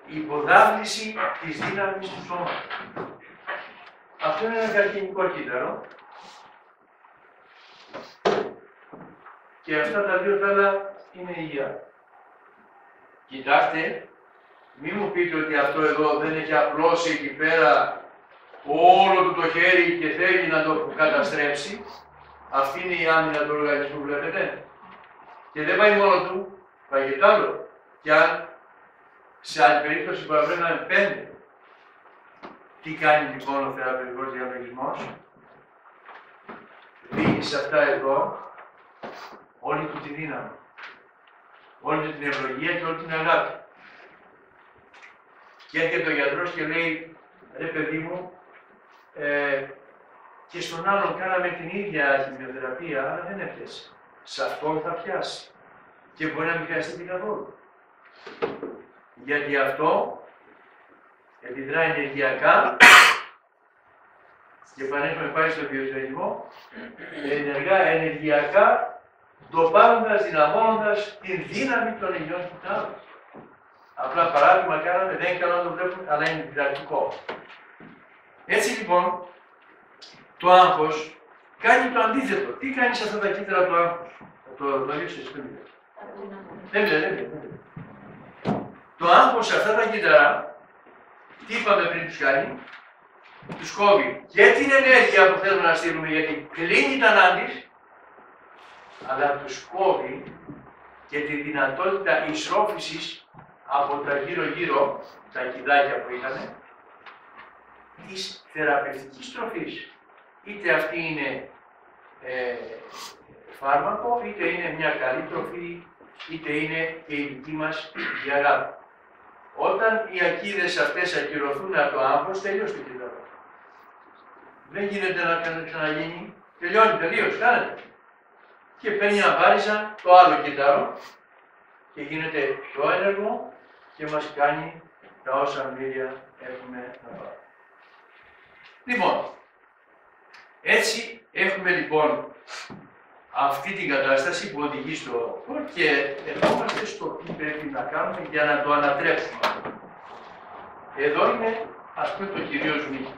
υποδάβληση της δύναμης του σώματος. Αυτό είναι ένα καρκινικό κύτταρο. Και αυτά τα δύο τα άλλα είναι υγεία. Κοιτάξτε, μη μου πείτε ότι αυτό εδώ δεν έχει απλώσει εκεί πέρα όλο του το χέρι και θέλει να το καταστρέψει. Αυτή είναι η άμυνα του οργανισμού, βλέπετε. Και δεν πάει μόνο του, πάει και τ' άλλο. Και αν σε άλλη περίπτωση παραβρέναμε 5. Τι κάνει λοιπόν ο θεραπευτικός διαλογισμός. Δίνει σε αυτά εδώ όλη του τη δύναμη, όλη του την ευλογία και όλη την αγάπη. Και έρχεται ο γιατρός και λέει, ρε παιδί μου, και στον άλλον κάναμε την ίδια χημειοθεραπεία, αλλά δεν έπιασε. Σε αυτόν θα πιάσει. Και μπορεί να μην χρειαστεί καθόλου. Γιατί αυτό επιδρά ενεργειακά και επανέρχομαι πάλι στο βιοθεραπευτικό, ενεργά, ενεργειακά, ντοπάροντας, δυναμώνοντας την δύναμη των υγιών κοιτάρων. Απλά παράδειγμα κάναμε, δεν είναι καλό να το βλέπουμε, αλλά είναι διδακτικό. Έτσι λοιπόν, το άγχος κάνει το αντίθετο. Τι κάνει σε αυτά τα κύτταρα του άγχους. Το δείξω εσύ, δεν βλέπετε. Το άγχος σε αυτά τα κύτταρα, τι είπαμε πριν τους κάνει, τους κόβει και την ενέργεια που θέλουμε να στείλουμε, γιατί κλείνει τα νάντης, αλλά τους κόβει και τη δυνατότητα ισρόφησης από τα γύρω-γύρω, τα κηδάκια που είχαμε, της θεραπευτικής τροφής. Είτε αυτή είναι φάρμακο, είτε είναι μια καλή τροφή, είτε είναι και η δική μας η αγάπη. Όταν οι ακίδες αυτές ακυρωθούν από το άγχος, τελείωσε το κύτταρο. Δεν γίνεται να ξαναγίνει, τελειώνει, τελείως, κάνετε. Και παίρνει ένα βάριζα το άλλο κύτταρο και γίνεται πιο ένεργο και μας κάνει τα όσα μύρια έχουμε να πάρουμε. Λοιπόν, έτσι έχουμε λοιπόν αυτή την κατάσταση που οδηγεί στο και ερχόμαστε στο τι πρέπει να κάνουμε για να το ανατρέψουμε. Εδώ είναι, ας πούμε, το κυρίως μη.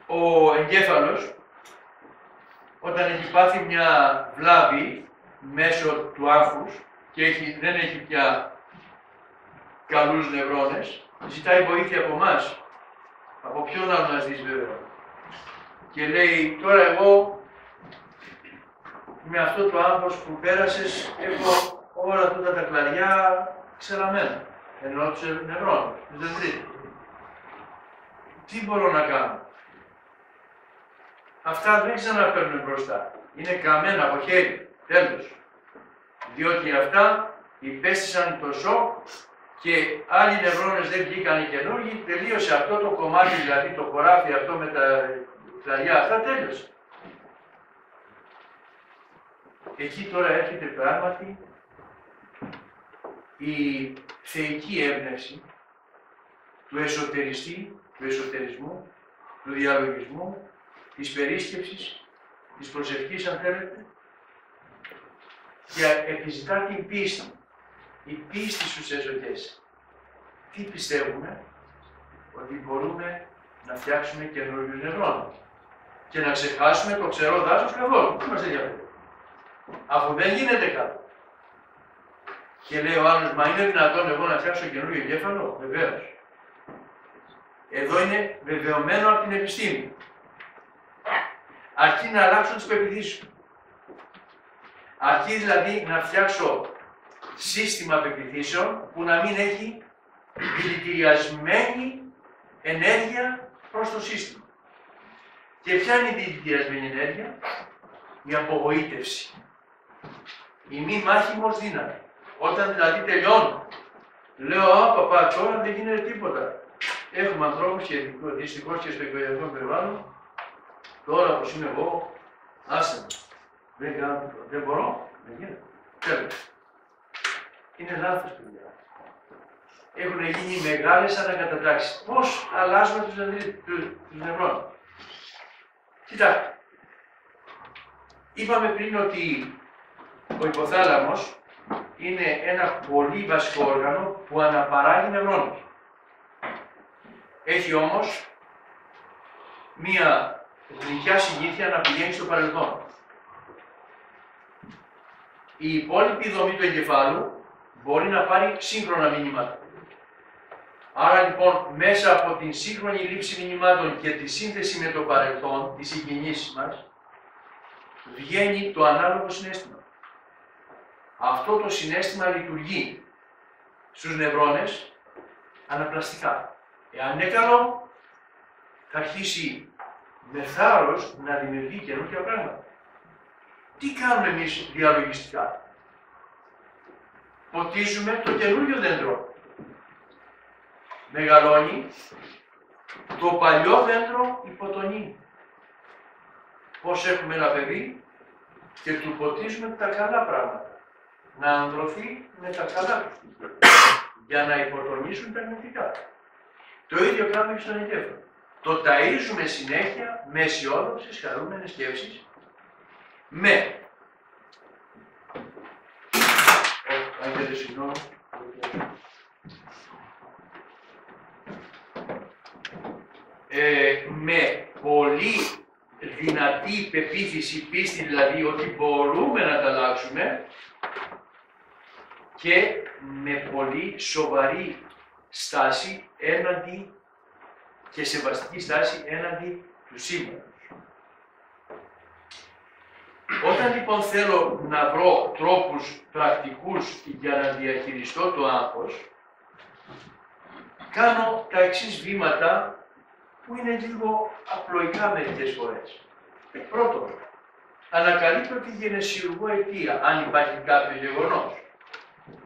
Ο εγκέφαλος, όταν έχει πάθει μια βλάβη μέσω του άγχους και δεν έχει πια καλούς νευρώνες, ζητάει βοήθεια από εμάς. Από ποιον να μας δεις βέβαια. Και λέει, τώρα εγώ με αυτό το άγχος που πέρασες έχω όλα αυτά τα κλαριά ξεραμμένα. Ενώ τους νευρώνες, τους δεντρίτες. Τι μπορώ να κάνω. Αυτά δεν ξαναπαίρνουν μπροστά. Είναι καμένα από χέρι. Τέλος. Διότι αυτά υπέστησαν το σοκ και άλλοι νευρώνες δεν βγήκαν οι καινούργοι, τελείωσε αυτό το κομμάτι, δηλαδή το χωράφι αυτό με τα κλαριά αυτά, τέλειωσε. Εκεί τώρα έρχεται πράγματι η θεϊκή έμπνευση του εσωτεριστή, του εσωτερισμού, του διαλογισμού, της περίσκεψης, της προσευχής αν θέλετε, και επιζητά την πίστη. Η πίστη στους εσωτές. Τι πιστεύουμε, ότι μπορούμε να φτιάξουμε καινούριους νευρώνες και να ξεχάσουμε το ξερό δάσος καθόλου. Τι μας ενδιαφέρει. Αφού δεν γίνεται κάτι. Και λέει ο άλλος, μα είναι δυνατόν εγώ να φτιάξω καινούριο εγκέφαλο. Βεβαίως. Εδώ είναι βεβαιωμένο από την επιστήμη. Αρκεί να αλλάξω τις πεποιθήσεις μου. Αρκεί δηλαδή να φτιάξω σύστημα πεποιθήσεων που να μην έχει δηλητηριασμένη ενέργεια προς το σύστημα. Και ποια είναι η δηλητηριασμένη ενέργεια? Η απογοήτευση. Η μη μάχημος δύναμη. Όταν δηλαδή τελειώνω, λέω, α, παπά, τώρα δεν γίνεται τίποτα. Έχουμε ανθρώπους και δυστυχώς και στο οικογενειακό περιβάλλον, τώρα όπως είμαι εγώ, άσε με. Δεν μπορώ, δεν γίνεται. Τέλος. Είναι λάθος, παιδιά. Έχουν γίνει μεγάλες ανακατατάξεις. Πώς αλλάζουμε τους νευρώνες. Κοιτάξτε. Είπαμε πριν ότι ο υποθάλαμος είναι ένα πολύ βασικό όργανο που αναπαράγει νευρώνες. Έχει όμως μία γλυκιά συνήθεια να πηγαίνει στο παρελθόν. Η υπόλοιπη δομή του εγκεφάλου μπορεί να πάρει σύγχρονα μηνύματα. Άρα λοιπόν μέσα από την σύγχρονη λήψη μηνυμάτων και τη σύνθεση με το παρελθόν, τις συγκινήσεις μας, βγαίνει το ανάλογο συναίσθημα. Αυτό το συναίσθημα λειτουργεί στους νευρώνες αναπλαστικά. Εάν είναι καλό, θα αρχίσει με θάρρος να δημιουργεί καινούργια πράγματα. Τι κάνουμε εμείς διαλογιστικά? Ποτίζουμε το καινούργιο δέντρο. Μεγαλώνει, το παλιό δέντρο υποτονεί. Πώς έχουμε ένα παιδί και του ποτίζουμε τα καλά πράγματα. Να ανδρωθεί με τα καλά του. Για να υποτονίσουν τα αρνητικά. Το ίδιο κάνουμε και στον εγκέφαλο. Το ταΐζουμε συνέχεια με αισιόδοξες, χαρούμενες σκέψεις. Με. Άγγελε, συγγνώμη. Με πολύ δυνατή πεποίθηση, πίστη δηλαδή ότι μπορούμε να τα αλλάξουμε και με πολύ σοβαρή στάση έναντι και σεβαστική στάση έναντι του σύμπαντος. Όταν λοιπόν θέλω να βρω τρόπους πρακτικούς για να διαχειριστώ το άγχος, κάνω τα εξής βήματα που είναι λίγο απλοϊκά μερικές φορές. Πρώτον, ανακαλύπτω τη γενεσιουργό αιτία, αν υπάρχει κάποιο γεγονός.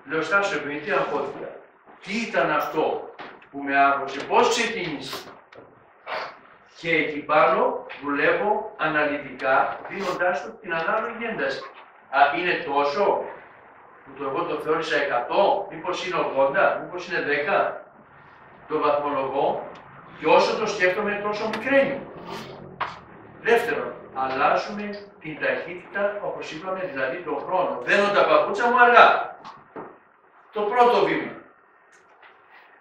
Λέω, Στάσο, επειδή τι αγχώθηκα, τι ήταν αυτό που με άγχωσε, πώς ξεκίνησε. Και εκεί πάνω δουλεύω αναλυτικά, δίνοντάς του την ανάλογη ένταση. Είναι τόσο που εγώ το θεώρησα 100, μήπως είναι 80, μήπως είναι 10, το βαθμολογώ και όσο το σκέφτομαι τόσο μικραίνει. Δεύτερον, αλλάζουμε την ταχύτητα, όπως είπαμε, δηλαδή τον χρόνο. Δένω τα παπούτσα μου αργά. Το πρώτο βήμα.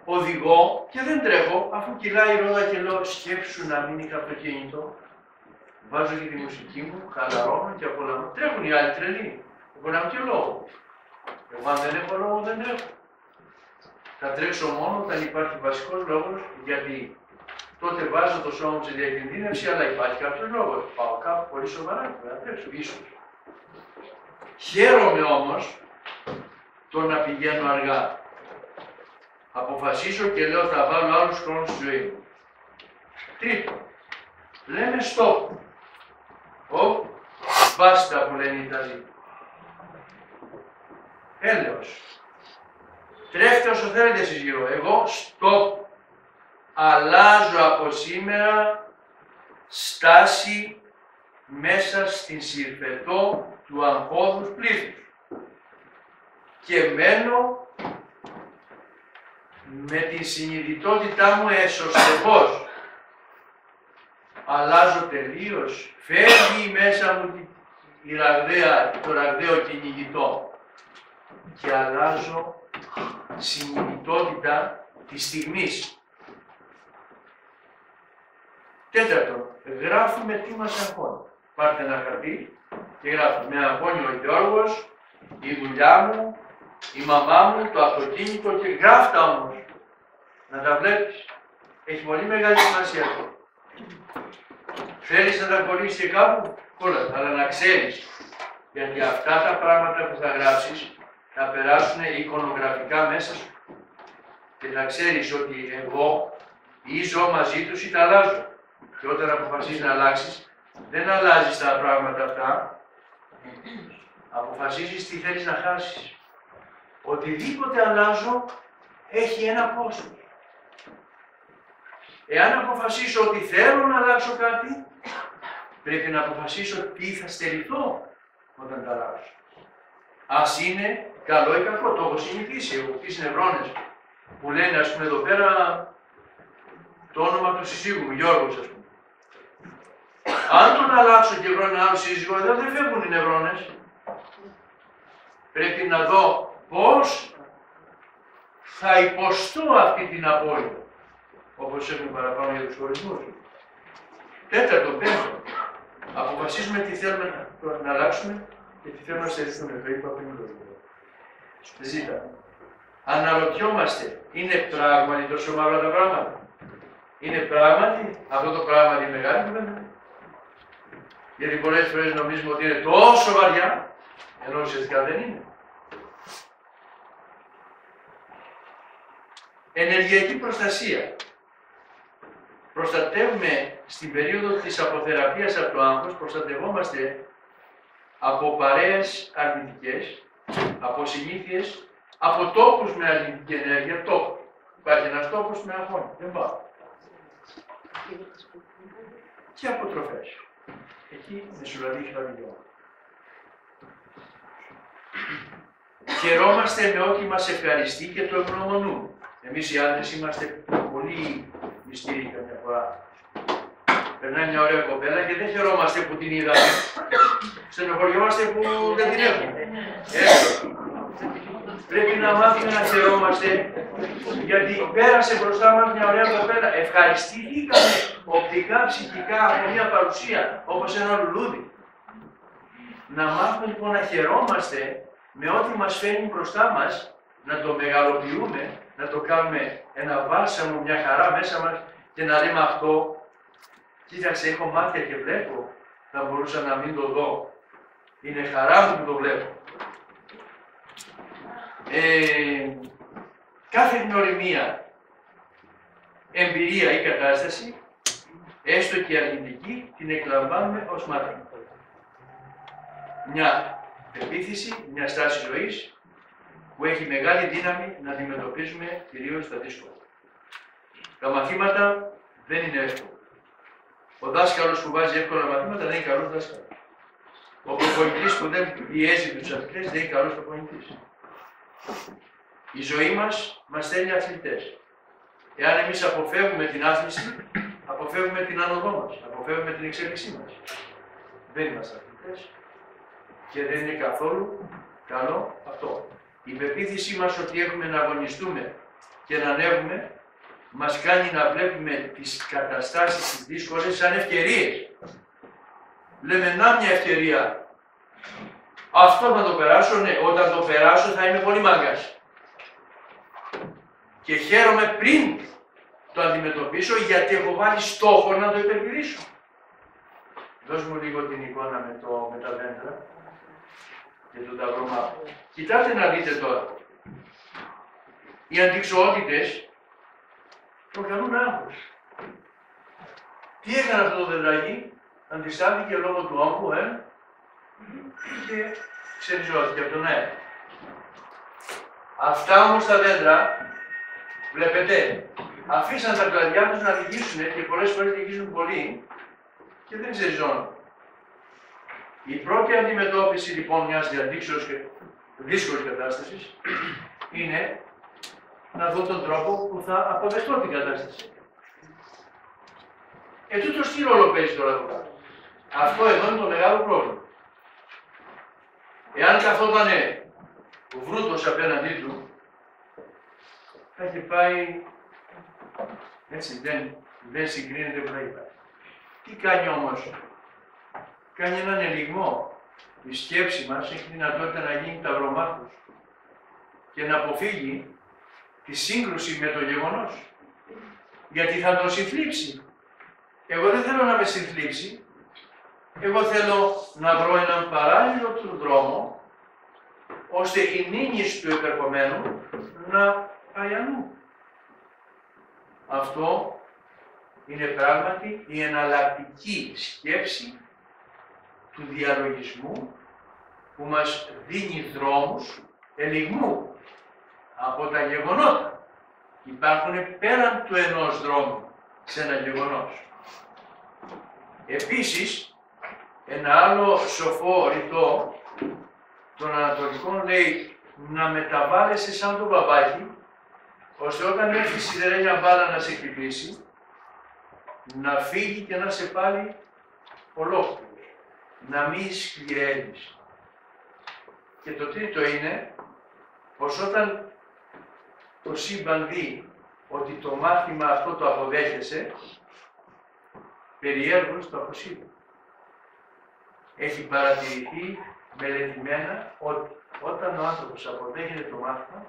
Οδηγώ και δεν τρέχω, αφού κυλάει η ρόδα και λέω σκέψου να μην είχα αυτοκίνητο. Βάζω και τη μουσική μου, χαλαρώνω και απολαμβάνω. Τρέχουν οι άλλοι τρελοί. Εγώ να μην και λόγο. Εγώ αν δεν έχω λόγο δεν τρέχω. Θα τρέξω μόνο όταν υπάρχει βασικός λόγος, γιατί τότε βάζω το σώμα μου σε διακινδύνευση, αλλά υπάρχει κάποιος λόγος. Πάω κάπου πολύ σοβαρά και θα τρέξω, ίσως. Χαίρομαι όμως το να πηγαίνω αργά. Αποφασίσω και λέω θα βάλω άλλους χρόνους στη ζωή μου. Τρίτο, λέμε stop. Μπάστα που λένε οι Ιταλοί. Έλεος. Τρέχτε όσο θέλετε εσείς γύρω. Εγώ stop. Αλλάζω από σήμερα στάση μέσα στην συρφετό του αγχώδους πλήθους. Και μένω με τη συνειδητότητά μου εσωστευώς. Αλλάζω τελείως. Φεύγει μέσα μου το ραγδαίο κυνηγητό. Και αλλάζω συνειδητότητα της στιγμής. Τέταρτον, γράφουμε τι μας αγχώνει. Πάρτε ένα χαρτί και γράφουμε. Με αγχώνει ο Γιώργος, η δουλειά μου, η μαμά μου, το αυτοκίνητο και γράφτα όμως. Να τα βλέπεις. Έχει πολύ μεγάλη σημασία αυτό. Θέλεις να τα κολλήσεις και κάπου, κόλλα, αλλά να ξέρεις. Γιατί αυτά τα πράγματα που θα γράψεις θα περάσουν εικονογραφικά μέσα σου. Και θα ξέρεις ότι εγώ ή ζω μαζί τους ή τα αλλάζω. Και όταν αποφασίσεις να αλλάξεις, δεν αλλάζεις τα πράγματα αυτά. Αποφασίζεις τι θέλεις να χάσεις. οτιδήποτε αλλάζω έχει ένα κόστος. Εάν αποφασίσω ότι θέλω να αλλάξω κάτι, πρέπει να αποφασίσω τι θα στερηθώ όταν τα αλλάξω. Ας είναι καλό ή κακό, το έχω συνηθίσει. Έχω τις νευρώνες που λένε, ας πούμε, εδώ πέρα το όνομα του συζύγου μου, Γιώργος, ας πούμε. Αν τον αλλάξω και βρω ένα άλλο σύζυγο, εδώ δεν φεύγουν οι νευρώνες. Πρέπει να δω πώς θα υποστώ αυτή την απώλεια. Όπως έχουμε παραπάνω για τους χωρισμούς. Τέταρτο, πέμπτο. Αποφασίζουμε τι θέλουμε να αλλάξουμε και τι θέλουμε να στερηθούμε. Το είπα πριν. Ζήτα. Αναρωτιόμαστε, είναι πράγματι τόσο μαύρα τα πράγματα. Είναι πράγματι αυτό το πράγμα είναι μεγάλη κουβέντα. Γιατί πολλές φορές νομίζουμε ότι είναι τόσο βαριά, ενώ ουσιαστικά δεν είναι. Ενεργειακή προστασία. Προστατεύουμε στην περίοδο της αποθεραπείας από το άγχος, προστατευόμαστε από παρέες αρνητικές, από συνήθειες, από τόπους με αρνητική ενέργεια, τόπο. Υπάρχει ένας τόπος με αγχώνει, δεν πάω. Και από τροφές. Εκεί μεσουραδεί χλαβιό. Χαιρόμαστε με ό,τι μας ευχαριστεί και το ευγνωμονούμε. Εμείς οι άντρες είμαστε πολύ μυστήριοι καμιά φορά. Περνάει μια ωραία κοπέλα και δεν χαιρόμαστε που την είδαμε. Στενοχωριόμαστε που δεν την έχουμε. Πρέπει να μάθουμε να χαιρόμαστε, γιατί πέρασε μπροστά μας μια ωραία κοπέλα. Ευχαριστήθηκαμε οπτικά, ψυχικά από μια παρουσία, όπως ένα λουλούδι. Να μάθουμε λοιπόν να χαιρόμαστε με ό,τι μας φέρνει μπροστά μας, να το μεγαλοποιούμε, να το κάνουμε ένα βάλσαμο, μια χαρά μέσα μας και να λέμε αυτό, κοίταξε, έχω μάτια και βλέπω, θα μπορούσα να μην το δω. Είναι χαρά μου που το βλέπω. Κάθε γνωριμία, εμπειρία ή κατάσταση, έστω και αρνητική, την εκλαμβάνουμε ως μάθημα. Μια πεποίθηση, μια στάση ζωής, που έχει μεγάλη δύναμη να αντιμετωπίζουμε κυρίως τα δύσκολα. Τα μαθήματα δεν είναι εύκολα. Ο δάσκαλος που βάζει εύκολα μαθήματα δεν είναι καλός δάσκαλος. Ο προπονητής που δεν πιέζει τους αθλητές δεν είναι καλός προπονητής. Η ζωή μας στέλνει αθλητές. Εάν εμείς αποφεύγουμε την άθληση, αποφεύγουμε την άνοδό μας, αποφεύγουμε την εξέλιξή μας. Δεν είμαστε αθλητές και δεν είναι καθόλου καλό αυτό. Η πεποίθησή μας ότι έχουμε να αγωνιστούμε και να ανέβουμε μας κάνει να βλέπουμε τις καταστάσεις τις δύσκολες σαν ευκαιρίες. Λέμε, να μια ευκαιρία. Αυτό θα το περάσω, ναι. Όταν το περάσω θα είμαι πολύ μάγκας. Και χαίρομαι πριν το αντιμετωπίσω, γιατί έχω βάλει στόχο να το υπερπηδήσω. Δώσ' μου λίγο την εικόνα με τα δέντρα και τον ταυρομά. Κοιτάτε να δείτε τώρα. Οι αντιξοότητες προκαλούν άγχος. Τι έκανε αυτό το δεντράκι? Αντιστάθηκε λόγω του όγκου, και ξεριζώθηκε από τον αέρα. Αυτά όμως τα δέντρα, βλέπετε, αφήσαν τα κλαδιά τους να λυγίσουν και πολλές φορές λυγίζουν πολύ και δεν ξεριζώνουν. Η πρώτη αντιμετώπιση λοιπόν μιας διαδίξεως και δύσκολης κατάστασης είναι να δω τον τρόπο που θα αποδεχτώ την κατάσταση. Τούτος τι ρόλο παίζει τώρα εδώ κάτω? Αυτό εδώ είναι το μεγάλο πρόβλημα. Εάν καθόταν ο βρούτος απέναντί του, θα είχε πάει έτσι, δεν συγκρίνεται που θα είχε πάει. Τι κάνει όμως? Κάνει έναν ελιγμό. Η σκέψη μας έχει δυνατότητα να γίνει ταυρομάχος και να αποφύγει τη σύγκρουση με το γεγονός. Γιατί θα τον συνθλίψει. Εγώ δεν θέλω να με συνθλίψει. Εγώ θέλω να βρω έναν παράλληλο του δρόμο, ώστε η νήνης του επερχομένου να πάει αλλού. Αυτό είναι πράγματι η εναλλακτική σκέψη του διαλογισμού που μας δίνει δρόμους ελιγμού από τα γεγονότα. Υπάρχουν πέραν του ενός δρόμου σε ένα γεγονός. Επίσης, ένα άλλο σοφό ρητό των Ανατολικών λέει να μεταβάλλεσαι σαν το μπαμπάκι, ώστε όταν έρθει η σιδερένια μπάλα να σε χτυπήσει, να φύγει και να σε πάλι ολόκληρος. Να μην σκληραίνεις. Και το τρίτο είναι πως όταν το σύμπαν δει ότι το μάθημα αυτό το αποδέχεσαι, περιέργως το αποσύρει. Έχει παρατηρηθεί μελετημένα ότι όταν ο άνθρωπος αποδέχεται το μάθημα,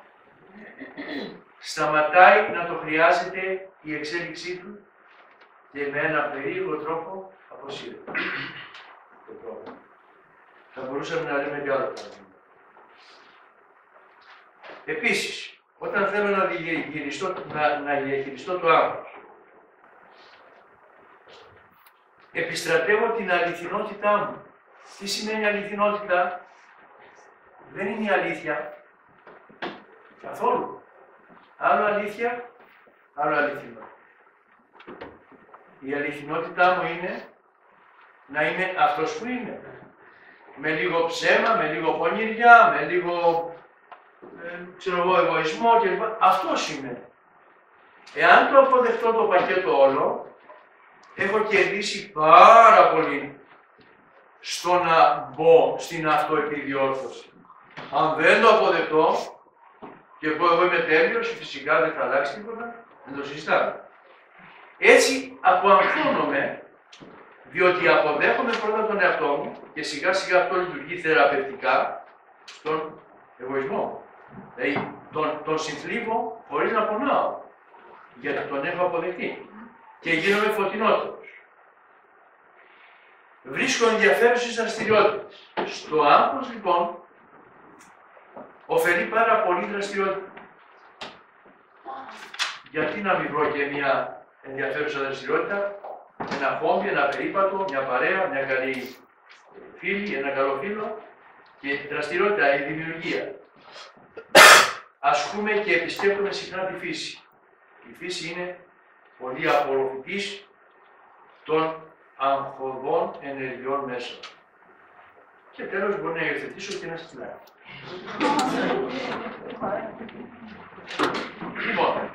σταματάει να το χρειάζεται η εξέλιξή του και με ένα περίεργο τρόπο αποσύρεται το πρόβλημα. Θα μπορούσαμε να λέμε και άλλο παράδειγμα. Επίσης, όταν θέλω να διαχειριστώ το άγχος, επιστρατεύω την αληθινότητά μου. Τι σημαίνει αληθινότητα? Δεν είναι η αλήθεια. Καθόλου. Άλλο αλήθεια, άλλο αληθινό. Η αληθινότητά μου είναι να είμαι αυτός που είμαι. Με λίγο ψέμα, με λίγο πονηριά, με λίγο εγωισμό κλπ. Αυτός είμαι. Εάν το αποδεχτώ το πακέτο όλο, έχω κερδίσει πάρα πολύ στο να μπω στην αυτοεπιδιόρθωση. Αν δεν το αποδεχτώ και πω εγώ είμαι τέλειος, φυσικά δεν θα αλλάξει τίποτα, δεν το συζητάμε. Έτσι αποαγχώνομαι, διότι αποδέχομαι πρώτα τον εαυτό μου και σιγά σιγά αυτό λειτουργεί θεραπευτικά στον εγωισμό. Δηλαδή τον συντρίβω χωρίς να πονάω, γιατί τον έχω αποδεχτεί και γίνομαι φωτεινότερος. Βρίσκω ενδιαφέρουσες δραστηριότητες. Στο άγχος λοιπόν ωφελεί πάρα πολύ δραστηριότητα. Γιατί να μην βρω και μια ενδιαφέρουσα δραστηριότητα, ένα χόμπι, ένα περίπατο, μια παρέα, μια καλή φίλη, ένα καλό φίλο και δραστηριότητα, η δημιουργία. Ασκούμε και επισκέπτουμε συχνά τη φύση. Η φύση είναι πολύ απορροφητής των αγχωδών ενεργειών μέσα. Και τέλος μπορεί να υιοθετήσω και ένα στυλάκι. Λοιπόν,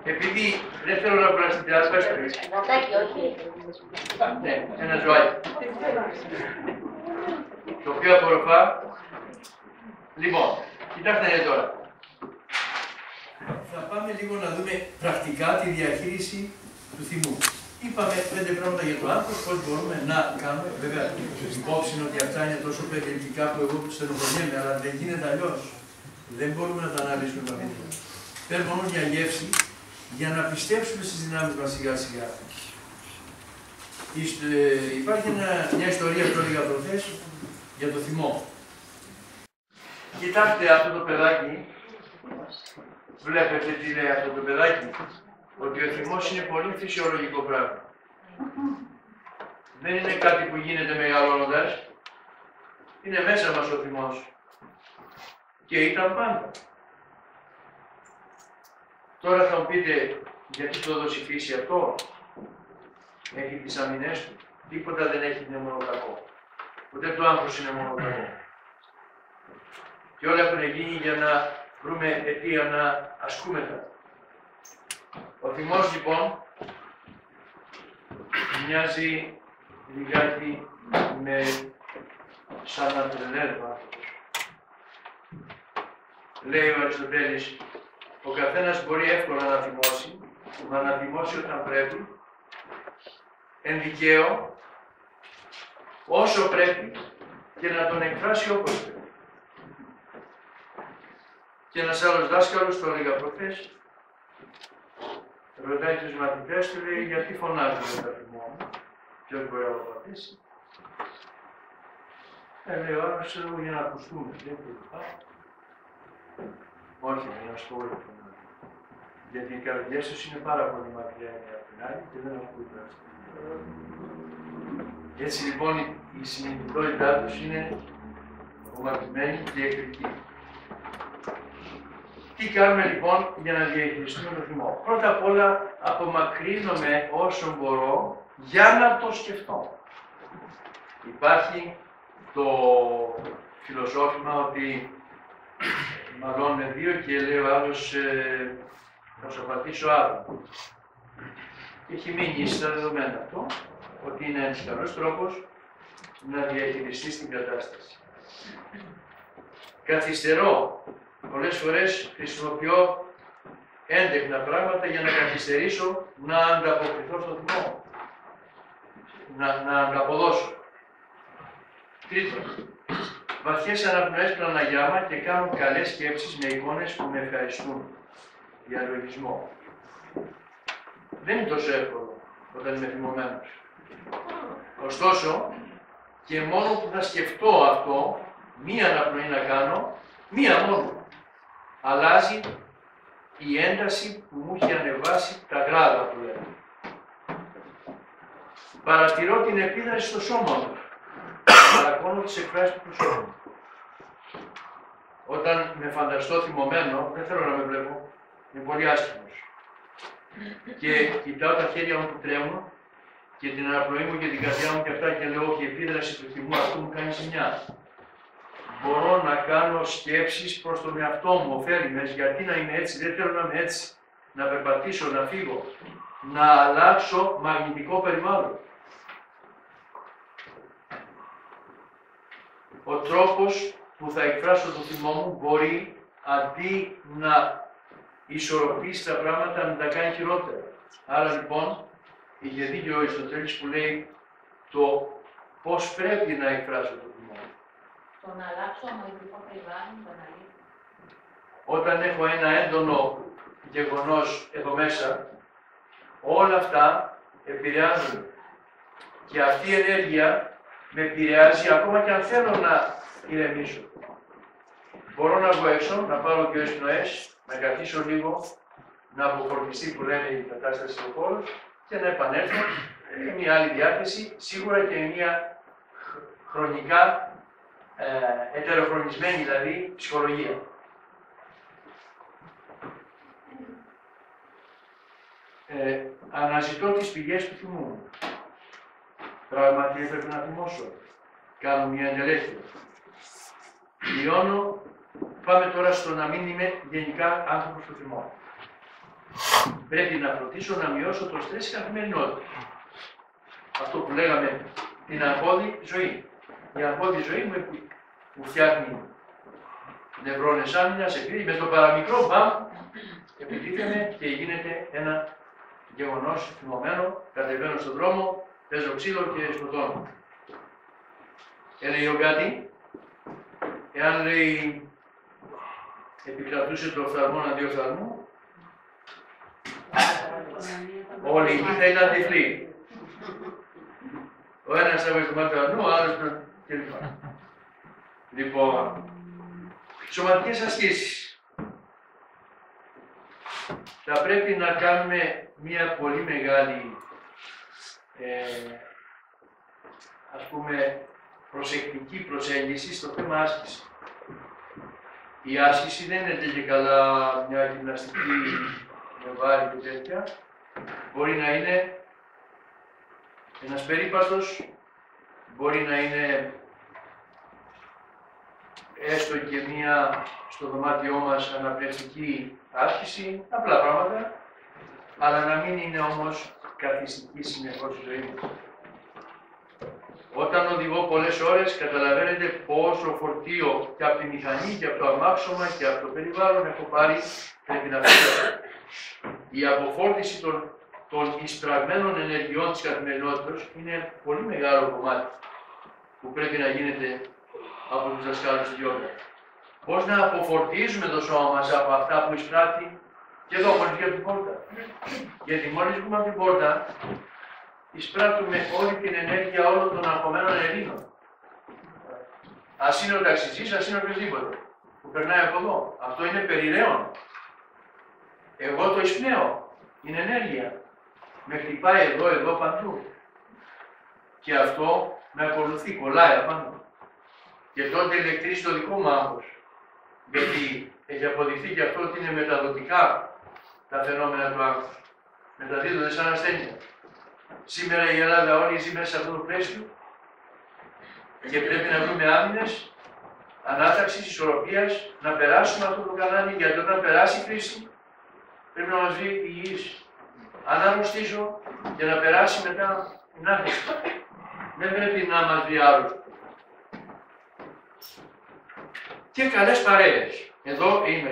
επειδή δεν θέλω να κουράσετε άλλα, πες το έτσι. Γατάκι, όχι. Ναι, ένα ζωάκι. Το οποίο απορροφά. Λοιπόν, κοιτάξτε τώρα. Θα πάμε λίγο να δούμε πρακτικά τη διαχείριση του θυμού. Είπαμε 5 πράγματα για το άγχος, πώς μπορούμε να κάνουμε. Βέβαια, υπόψη είναι ότι αυτά είναι τόσο περιελκυκά που εγώ του στενοχωριέμαι, αλλά δεν γίνεται αλλιώς. Δεν μπορούμε να τα αναλύσουμε με αυτό. Παίρνουμε όμως μια γεύση για να πιστέψουμε στις δυνάμεις μας σιγά σιγά. Υπάρχει μια ιστορία που έλεγα προχθές για το θυμό. Κοιτάξτε αυτό το παιδάκι. Βλέπετε τι λέει αυτό το παιδάκι? Ότι ο θυμός είναι πολύ φυσιολογικό πράγμα. Δεν είναι κάτι που γίνεται μεγαλώνοντας. Είναι μέσα μας ο θυμός. Και ήταν πάντα. Τώρα θα μου πείτε, γιατί το έδωσε η φύση αυτό? Έχει τις αμυνές του. Τίποτα δεν έχει, είναι μόνο κακό. Ούτε το άγχος είναι μόνο κακό. Και όλα έχουν γίνει για να βρούμε αιτία να ασκούμεθα. Ο θυμός λοιπόν μοιάζει λιγάκι με σαν να τρελαίνει ο άνθρωπος. Λέει ο Αριστοτέλης, ο καθένας μπορεί εύκολα να θυμώσει, να θυμώσει όταν πρέπει, εν δικαίω, όσο πρέπει και να τον εκφράσει όπως πρέπει. Και ένας άλλος δάσκαλος, το έλεγα προχθές, ρωτάει τους μαθητές του, λέει, γιατί φωνάζουν τα θυμό μου, ποιος μπορεί να το πατήσει. Λέει ο άλλος, ξέρω για να ακουστούμε. Όχι, για να σχόλιο. Γιατί οι καρδιές τους είναι πάρα πολύ μακριά από την άλλη και δεν ακούγονται. Έτσι λοιπόν η συνειδητότητά τους είναι απομακρυσμένη και εκρηκτική. Τι κάνουμε λοιπόν για να διαχειριστούμε το θυμό? Πρώτα απ' όλα απομακρύνομαι όσο μπορώ για να το σκεφτώ. Υπάρχει το φιλοσόφημα ότι μαλώνουμε δύο και λέει ο άλλος θα σου απαντήσω άλλο. Και έχει μείνει στα δεδομένα αυτό, ότι είναι ένας καλός τρόπος να διαχειριστείς την κατάσταση. Καθυστερώ. Πολλές φορές χρησιμοποιώ έντεχνα πράγματα για να καθυστερήσω να ανταποκριθώ στο θυμό. Να ανταποδώσω. Τρίτον, βαθιές αναπνοές πραναγιάμα και κάνω καλές σκέψεις με εικόνες που με ευχαριστούν. Διαλογισμό. Δεν είναι τόσο εύκολο όταν είμαι θυμωμένος. Ωστόσο, και μόνο που θα σκεφτώ αυτό, μία αναπνοή να κάνω, μία μόνο, αλλάζει η ένταση που μου έχει ανεβάσει τα γράδα που λέμε. Παρατηρώ την επίδραση στο σώμα μου. Παρακώνω τις εκφράσεις του προσώπου. Όταν με φανταστώ θυμωμένο, δεν θέλω να με βλέπω. Είναι πολύ άσχημος. Και κοιτάω τα χέρια μου που τρέμουν και την αναπνοή μου και την καρδιά μου και αυτά και λέω όχι, η επίδραση του θυμού αυτού μου κάνει ζημιά. Μπορώ να κάνω σκέψεις προς τον εαυτό μου, ωφέλιμες, γιατί να είμαι έτσι, δεν θέλω να είμαι έτσι. Να περπατήσω, να φύγω, να αλλάξω μαγνητικό περιβάλλον. Ο τρόπος που θα εκφράσω το θυμό μου μπορεί αντί να ισορροπήσει τα πράγματα να τα κάνει χειρότερα. Άρα λοιπόν, είχε δίκιο ο Αριστοτέλης που λέει το πώς πρέπει να εκφράσω το θυμό μου. Το να αλλάξω μαγνητικό περιβάλλον, το να λύσω. Όταν έχω ένα έντονο γεγονός εδώ μέσα, όλα αυτά επηρεάζουν. Και αυτή η ενέργεια με επηρεάζει ακόμα και αν θέλω να ηρεμήσω. Μπορώ να βγω έξω, να πάρω και εισπνοές, να καθίσω λίγο, να αποφορτιστεί που λένε η κατάσταση στον χώρο και να επανέλθω με μια άλλη διάθεση, σίγουρα και μια χρονικά ετεροχρονισμένη δηλαδή ψυχολογία. Αναζητώ τις πηγές του θυμού μου. Πράγματι έπρεπε να θυμώσω. Κάνω μια ενελέχεια. Λιώνω. Πάμε τώρα στο να μην είμαι γενικά άνθρωπος του θυμού. Πρέπει να φροντίσω να μειώσω το στρες στην καθημερινότητα. Αυτό που λέγαμε την αγχώδη ζωή. Η αγχώδη ζωή μου φτιάχνει νευρώνες άμυνας, επειδή με το παραμικρό μπαμ επιτίθεμαι και γίνεται ένα γεγονός θυμωμένο, κατεβαίνω στον δρόμο, παίζω ξύλο και σκοτώνω. Έλεγε ο κάτι, εάν λέει επικρατούσε το οφθαλμό αντί οφθαλμού, όλοι οι γη θα ήταν τυφλοί. Ο ένας έβγαλε το μάτι του αλλού, ο άλλος κλπ. Λοιπόν, σωματικές ασκήσεις. Θα πρέπει να κάνουμε μια πολύ μεγάλη, ας πούμε, προσεκτική προσέγγιση στο θέμα άσκηση. Η άσκηση δεν είναι και καλά μια γυμναστική με βάρη και τέτοια. Μπορεί να είναι ένας περίπατος, μπορεί να είναι έστω και μία στο δωμάτιό μας αναπνευστική άσκηση, απλά πράγματα, αλλά να μην είναι όμως καθιστική συνεχώς η ζωή μας. Όταν οδηγώ πολλές ώρες, καταλαβαίνετε πόσο φορτίο και από τη μηχανή και από το αμάξωμα και από το περιβάλλον έχω πάρει, πρέπει να φύγω. Η αποφόρτιση των εισπραγμένων ενεργειών της καθημερινότητας είναι πολύ μεγάλο κομμάτι που πρέπει να γίνεται από τους δασκάλους του γιόγκα. Πώς να αποφορτίζουμε το σώμα μας από αυτά που εισπράττει και εδώ μόλις βγει από την πόρτα. Γιατί μόλις βγούμε από την πόρτα, εισπράττουμε όλη την ενέργεια όλων των αγχωμένων Ελλήνων. Ας είναι ο ταξιτζής, ας είναι οποιοδήποτε που περνάει από εδώ. Αυτό είναι περιραίον. Εγώ το εισπνέω. Είναι ενέργεια. Με χτυπάει εδώ, παντού. Και αυτό με ακολουθεί, κολλάει απάνω. Και τότε ηλεκτρίζει το δικό μου άγχος. Γιατί έχει αποδειχθεί και αυτό ότι είναι μεταδοτικά τα φαινόμενα του άγχους. Μεταδίδονται σαν ασθένεια. Σήμερα η Ελλάδα όλη ζει μέσα σε αυτό το πλαίσιο και πρέπει να βρούμε άμυνες, ανάταξης, ισορροπίας, να περάσουμε αυτό το κανάλι, γιατί όταν περάσει η κρίση πρέπει να μας βρει υγιής. Αν αρρωστήσω, για να περάσει μετά την άρρωση. Δεν πρέπει να μας βρει άρρωστο. Και καλές παρέες. Εδώ είναι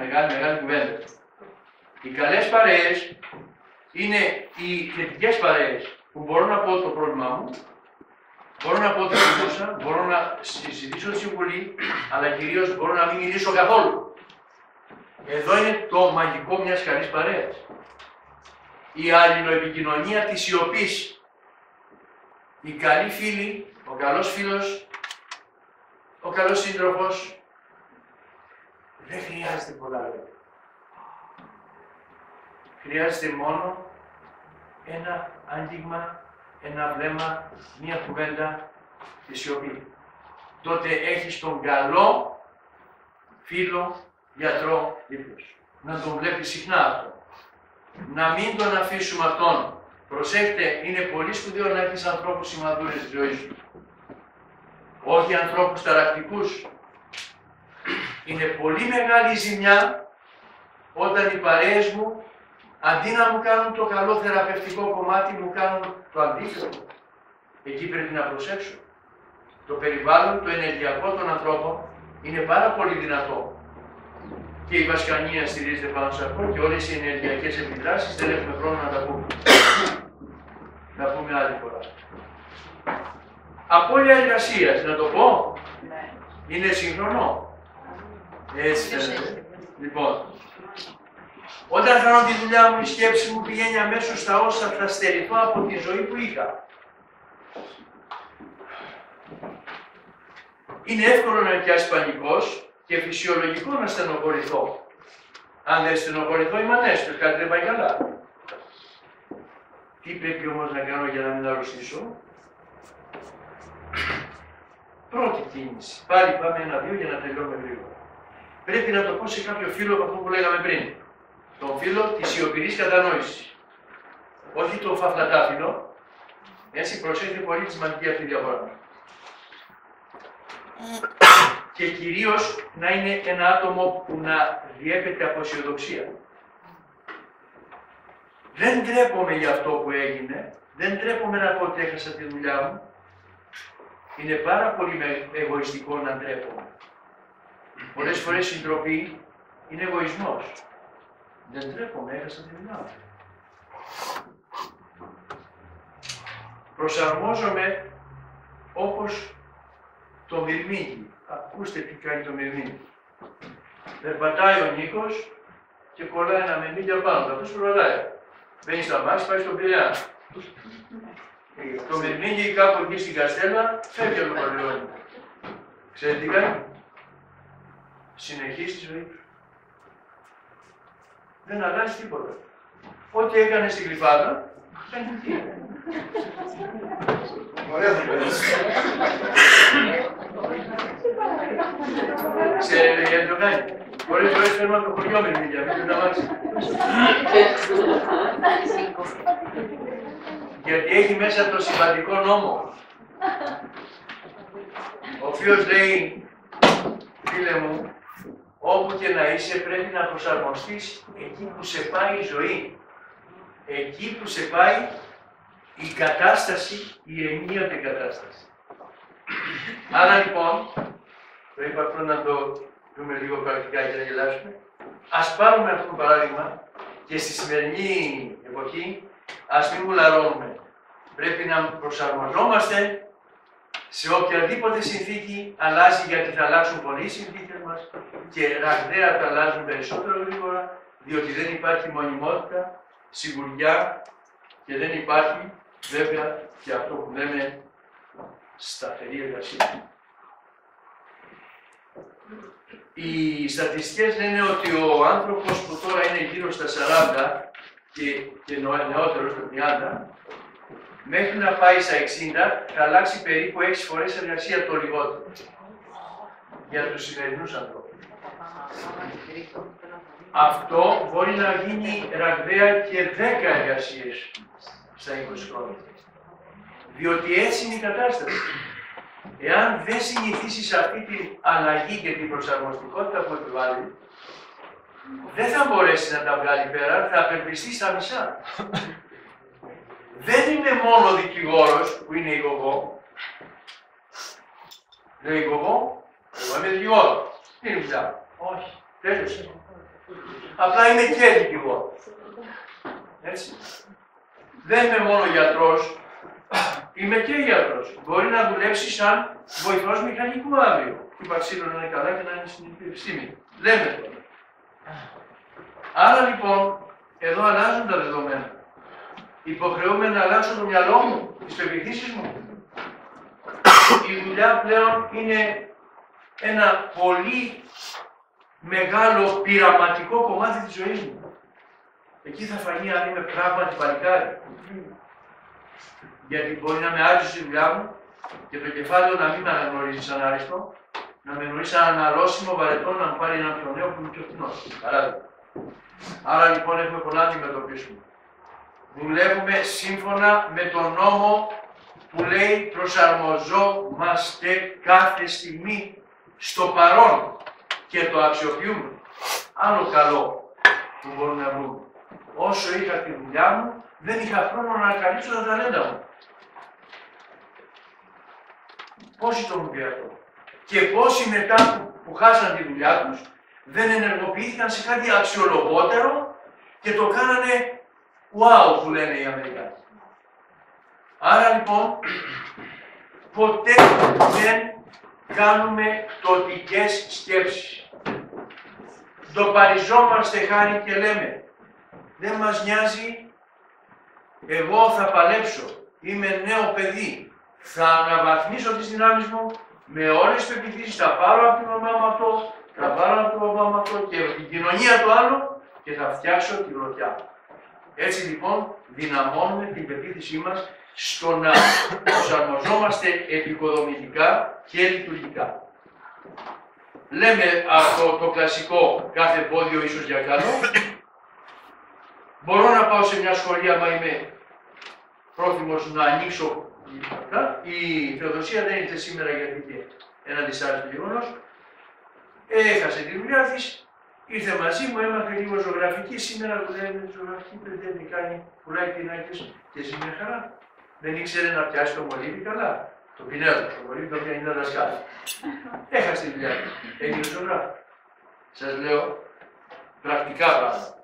μεγάλη κουβέντα. Οι καλές παρέες είναι οι θετικές παρέες που μπορώ να πω το πρόβλημά μου, μπορώ να πω ότι μιλούσα, μπορώ να συζητήσω τη συμβουλή, αλλά κυρίως μπορώ να μην μιλήσω καθόλου. Εδώ είναι το μαγικό μιας καλής παρέας. Η αλληλοεπικοινωνία της σιωπής. Οι καλοί φίλοι, ο καλός φίλος, ο καλός σύντροφος, δεν χρειάζεται πολλά λόγια. Χρειάζεται μόνο ένα άγγιγμα, ένα βλέμμα, μία κουβέντα και σιωπή. Τότε έχεις τον καλό φίλο, γιατρό δίπλα σου. Να τον βλέπεις συχνά αυτό. Να μην τον αφήσουμε αυτόν. Προσέχτε, είναι πολύ σπουδαίο να έχεις ανθρώπους σημαδούρες στη ζωή σου. Όχι ανθρώπους ταρακτικούς. Είναι πολύ μεγάλη ζημιά όταν οι παρέες μου αντί να μου κάνουν το καλό θεραπευτικό κομμάτι, μου κάνουν το αντίθετο. Εκεί πρέπει να προσέξω. Το περιβάλλον, το ενεργειακό των ανθρώπων είναι πάρα πολύ δυνατό. Και η βασκανία στηρίζεται πάνω σε αυτό και όλες οι ενεργειακές επιδράσεις δεν έχουμε χρόνο να τα πούμε. Να πούμε άλλη φορά. Απώλεια εργασίας, να το πω. Είναι σύγχρονο. Έτσι φαίνεται. Λοιπόν, όταν κάνω τη δουλειά μου, η σκέψη μου πηγαίνει αμέσως στα όσα θα στερηθώ από τη ζωή που είχα. Είναι εύκολο να πιάσει πανικός και φυσιολογικό να στενοχωρηθώ. Αν δεν στενοχωρηθώ, είμαι ανέστος, κάτι δεν πάει καλά. Τι πρέπει όμως να κάνω για να μην αρρωστήσω? Πρώτη κίνηση. Πάλι πάμε ένα-δύο για να τελειώνουμε γρήγορα. Πρέπει να το πω σε κάποιο φίλο από αυτό που λέγαμε πριν. Τον φίλο της σιωπηρής κατανόησης. Όχι το φαφλατάφυλλο. Έτσι, προσέχετε πολύ τη σημαντική αυτή διαφορά. Και κυρίως να είναι ένα άτομο που να διέπεται από αισιοδοξία. Δεν ντρέπομαι για αυτό που έγινε. Δεν ντρέπομαι να πω ότι έχασα τη δουλειά μου. Είναι πάρα πολύ εγωιστικό να ντρέπομαι. Πολλές φορές η ντροπή είναι εγωισμός. Δεν ντρέπομαι, έχασα τη δουλειά μου. Προσαρμόζομαι όπως το μυρμήγκι. Ακούστε τι κάνει το μυρμήγκι. Περπατάει ο Νίκος και κολλάει ένα μυρμήγκι απάνω του. Αυτός περπατάει. Μπαίνει στα μάτια, πάει στον Πειραιά. Το μυρμήγκι κάπου εκεί στην Καστέλα φεύγει από το παλαιόνι. Ξέρετε τι κάνει? Συνεχίζει τη ζωή του. Δεν αλλάζει τίποτα. Ό,τι έκανε στην Γλυφάδα, κάνει τι. Ωραία θα πέρασε. Ξέρετε γιατί το κάνει? Πολλές φορές φέρνουμε από το χωριό μυρμήγκια, μην το αμάξι. Γιατί έχει μέσα το συμβατικό νόμο. Ο οποίος λέει, φίλε μου, όπου και να είσαι πρέπει να προσαρμοστείς εκεί που σε πάει η ζωή. Εκεί που σε πάει η κατάσταση, η ενίοτε κατάσταση. Άρα λοιπόν, το είπα αυτό να το δούμε λίγο πρακτικά για να γελάσουμε. Ας πάρουμε αυτό το παράδειγμα και στη σημερινή εποχή ας μην μουλαρώνουμε. Πρέπει να προσαρμοζόμαστε σε οποιαδήποτε συνθήκη αλλάζει, γιατί θα αλλάξουν πολλοί οι συνθήκες μας και ραγδαία θα αλλάζουν περισσότερο γρήγορα, διότι δεν υπάρχει μονιμότητα, σιγουριά και δεν υπάρχει βέβαια και αυτό που λέμε σταθερή εργασία. Οι στατιστικές λένε ότι ο άνθρωπος που τώρα είναι γύρω στα 40 και νεότερος στα 30, μέχρι να πάει στα 60 θα αλλάξει περίπου 6 φορές εργασία το λιγότερο. για τους σημερινούς ανθρώπους. Αυτό μπορεί να γίνει ραγδαία και 10 εργασίες στα 20 χρόνια. Διότι έτσι είναι η κατάσταση. Εάν δεν συνηθίσεις αυτή την αλλαγή και την προσαρμοστικότητα που επιβάλλει, δεν θα μπορέσει να τα βγάλει πέρα, θα απελπιστεί στα μισά. Δεν είναι μόνο δικηγόρος που είναι η γογό. Λέει η γογό, εγώ είμαι δικηγόρο. Τι είναι πια. Όχι, τέλειωσε. Απλά είμαι και δικηγόρο. Έτσι. Δεν είμαι μόνο γιατρός, είμαι και γιατρός. Μπορεί να δουλέψει σαν βοηθός μηχανικού αύριο. Και παξίλο να είναι καλά και να είναι στην επιστήμη. Λέμε τώρα. Άρα λοιπόν, εδώ αλλάζουν τα δεδομένα. Υποχρεούμε να αλλάξω το μυαλό μου, τις πεποιθήσεις μου. Η δουλειά πλέον είναι ένα πολύ μεγάλο πειραματικό κομμάτι της ζωής μου. Εκεί θα φανεί αν είμαι πράγματι παλικάρι. Γιατί μπορεί να με άριστο στη δουλειά μου και το κεφάλαιο να μην με αναγνωρίζει σαν άριστο, να με γνωρίζει σαν αναλώσιμο βαρετό να μου πάρει ένα πιο νέο που είναι πιο φθηνός. Παράδειγμα. Άρα λοιπόν έχουμε πολλά να αντιμετωπίσουμε. Δουλεύουμε σύμφωνα με τον νόμο που λέει προσαρμοζόμαστε κάθε στιγμή στο παρόν και το αξιοποιούμε. Άλλο καλό που μπορούμε να βρούμε. Όσο είχα τη δουλειά μου, δεν είχα χρόνο να ανακαλύψω τα ταλέντα μου. Πόσοι το έχουν πει αυτό. Και πόσοι μετά που χάσαν τη δουλειά τους, δεν ενεργοποιήθηκαν σε κάτι αξιολογότερο και το κάνανε wow που λένε οι Αμερικάνοι. Άρα λοιπόν, ποτέ δεν κάνουμε τοτικές σκέψεις. Ντοπαριζόμαστε χάρη και λέμε, δεν μας νοιάζει, εγώ θα παλέψω, είμαι νέο παιδί, θα αναβαθμίσω τις δυνάμεις μου, με όλες τις πεποιθήσεις θα πάρω από την ομάδα μου αυτό, θα πάρω από την ομάδα μου αυτό και την κοινωνία το άλλο και θα φτιάξω τη γροθιά. Έτσι λοιπόν δυναμώνουμε την πεποίθησή μας στο να προσαρμοζόμαστε επικοδομητικά και λειτουργικά. Λέμε αυτό το κλασικό κάθε πόδιο ίσως για καλό. Μπορώ να πάω σε μια σχολή άμα είμαι πρόθυμος να ανοίξω. Η Θεοδοσία δεν ήρθε σήμερα γιατί είχε ένα δυσάρεστο γεγονός. Έχασε τη δουλειά της, ήρθε μαζί μου, έμαθε λίγο ζωγραφική. Σήμερα δουλεύει με τη ζωγραφική, δεν κάνει, πουλάει πινάκες και ζει μια χαρά. Δεν ήξερε να πιάσει το μολύβι καλά. Το πινέδο, το μολύβι το πιάνει ένα δασκάλι. Έχασε τη δουλειά του, έγινε ζωγράφη. Σας λέω πρακτικά πράγματα.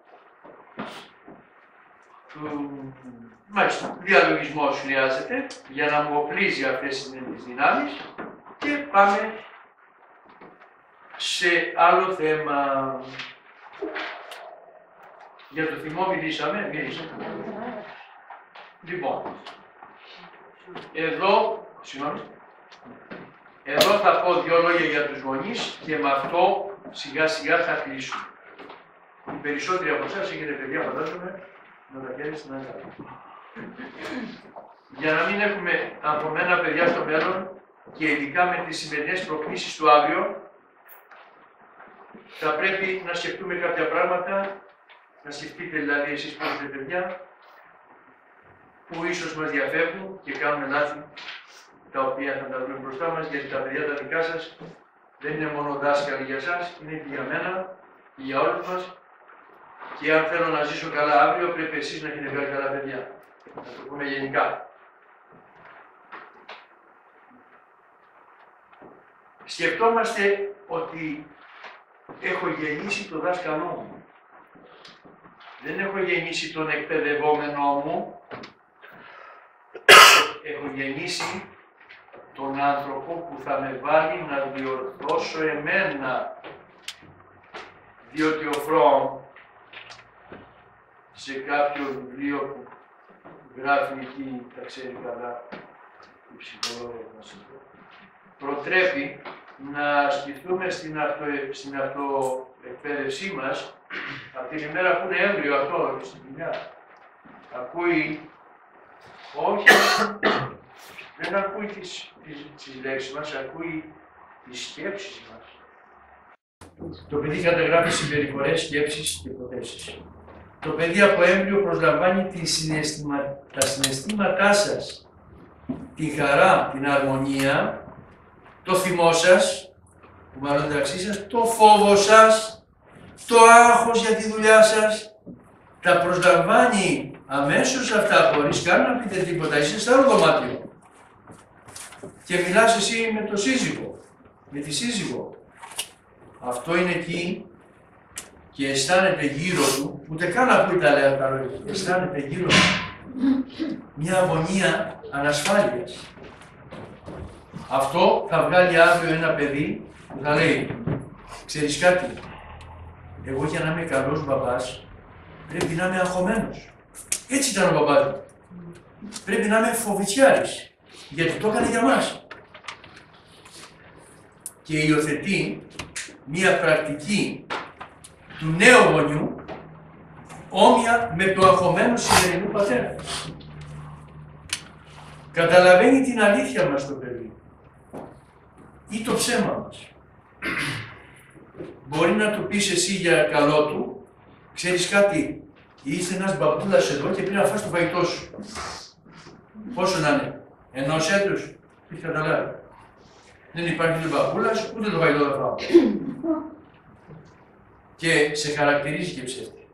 Μάλιστα, διαλογισμός χρειάζεται για να μου οπλίζει αυτές τις δυνάμεις και πάμε σε άλλο θέμα. Για το θυμό μιλήσαμε. Λοιπόν, εδώ θα πω δύο λόγια για τους γονείς και με αυτό σιγά σιγά θα κλείσουμε. Οι περισσότεροι από εσάς έχετε παιδιά, φαντάζομαι, να τα χαίρεστε να κάνετε. Για να μην έχουμε αγχωμένα παιδιά στο μέλλον και ειδικά με τις σημερινές προκλήσεις του αύριο, θα πρέπει να σκεφτούμε κάποια πράγματα, να σκεφτείτε δηλαδή εσείς που έχετε παιδιά, που ίσως μας διαφεύγουν και κάνουμε λάθη τα οποία θα τα βρούμε μπροστά μας, γιατί τα παιδιά τα δικά σας δεν είναι μόνο δάσκαλοι για σας, είναι και για μένα και για όλους μας. Και αν θέλω να ζήσω καλά αύριο, πρέπει εσείς να έχετε βγάλει καλά παιδιά. Να το πούμε γενικά. Σκεφτόμαστε ότι έχω γεννήσει το δάσκαλό μου. Δεν έχω γεννήσει τον εκπαιδευόμενό μου. Έχω γεννήσει τον άνθρωπο που θα με βάλει να διορθώσω εμένα. Διότι ο Φρόμ σε κάποιο βιβλίο που γράφει εκεί, τα ξέρει καλά, η ψυχολόγος μας εδώ, προτρέπει να σκεφτούμε στην αυτοεκπαίδευσή μας από την ημέρα που είναι έμβριο αυτό στην δουλειά. Ακούει, όχι, δεν ακούει τις λέξεις μας, ακούει τις σκέψεις μας. Το παιδί καταγράφει συμπεριφορές, σκέψεις και υποθέσεις. Το παιδί από έμβριο προσλαμβάνει τα συναισθήματά σας, τη χαρά, την αρμονία, το θυμό σας, που μάλλον μεταξύ σας, το φόβο σας, το άγχος για τη δουλειά σας. Τα προσλαμβάνει αμέσως αυτά, χωρίς καν να πείτε τίποτα. Είσαι στο άλλο δωμάτιο. Και μιλάς εσύ με το σύζυγο, με τη σύζυγο. Αυτό είναι εκεί και αισθάνεται γύρω του, ούτε καν ακούει τα λόγια, αισθάνεται γύρω του μια αγωνία ανασφάλειας. Αυτό θα βγάλει αύριο ένα παιδί που θα λέει, ξέρεις κάτι, εγώ για να είμαι καλός μπαμπάς πρέπει να είμαι αγχωμένος. Έτσι ήταν ο μπαμπάς μου. Πρέπει να είμαι φοβητσιάρης, γιατί το έκανε για μας. Και υιοθετεί μία πρακτική του νέου γονιού όμοια με το αγχωμένο σημερινού πατέρα. Καταλαβαίνει την αλήθεια μας το παιδί ή το ψέμα μας. Μπορεί να του πεις εσύ για καλό του, ξέρεις κάτι, ήρθε ένας μπαμπούλας εδώ και πρέπει να φας το φαγητό σου. Πόσο να είναι, ενός έτους, έχει καταλάβει. Δεν υπάρχει ούτε μπαμπούλας, ούτε το φαγητό θα φάω. Και σε χαρακτηρίζει και ψεύτη.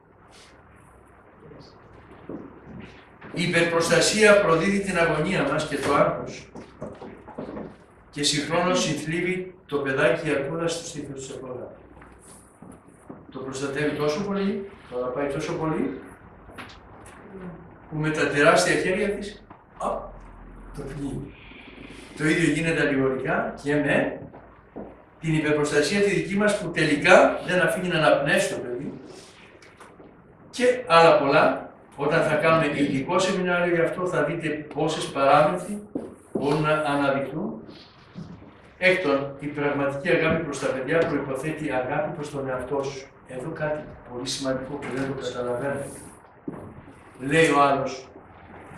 Η υπερπροστασία προδίδει την αγωνία μας και το άγχος και συγχρόνως συνθλίβει το παιδάκι η αρκούδα στο στήθος της απόδα. Το προστατεύει τόσο πολύ, το αγαπάει τόσο πολύ, που με τα τεράστια χέρια της, το πνίγει. Το ίδιο γίνεται αλληγορικά και με την υπερπροστασία τη δική μας που τελικά δεν αφήνει να αναπνεύσει το παιδί και άλλα πολλά. Όταν θα κάνουμε ειδικό σεμινάριο γι' αυτό θα δείτε πόσες παράμετροι μπορούν να αναδειχθούν. Έκτον, η πραγματική αγάπη προς τα παιδιά προϋποθέτει αγάπη προς τον εαυτό σου. Εδώ κάτι πολύ σημαντικό που δεν το καταλαβαίνω. Λέει ο άλλος,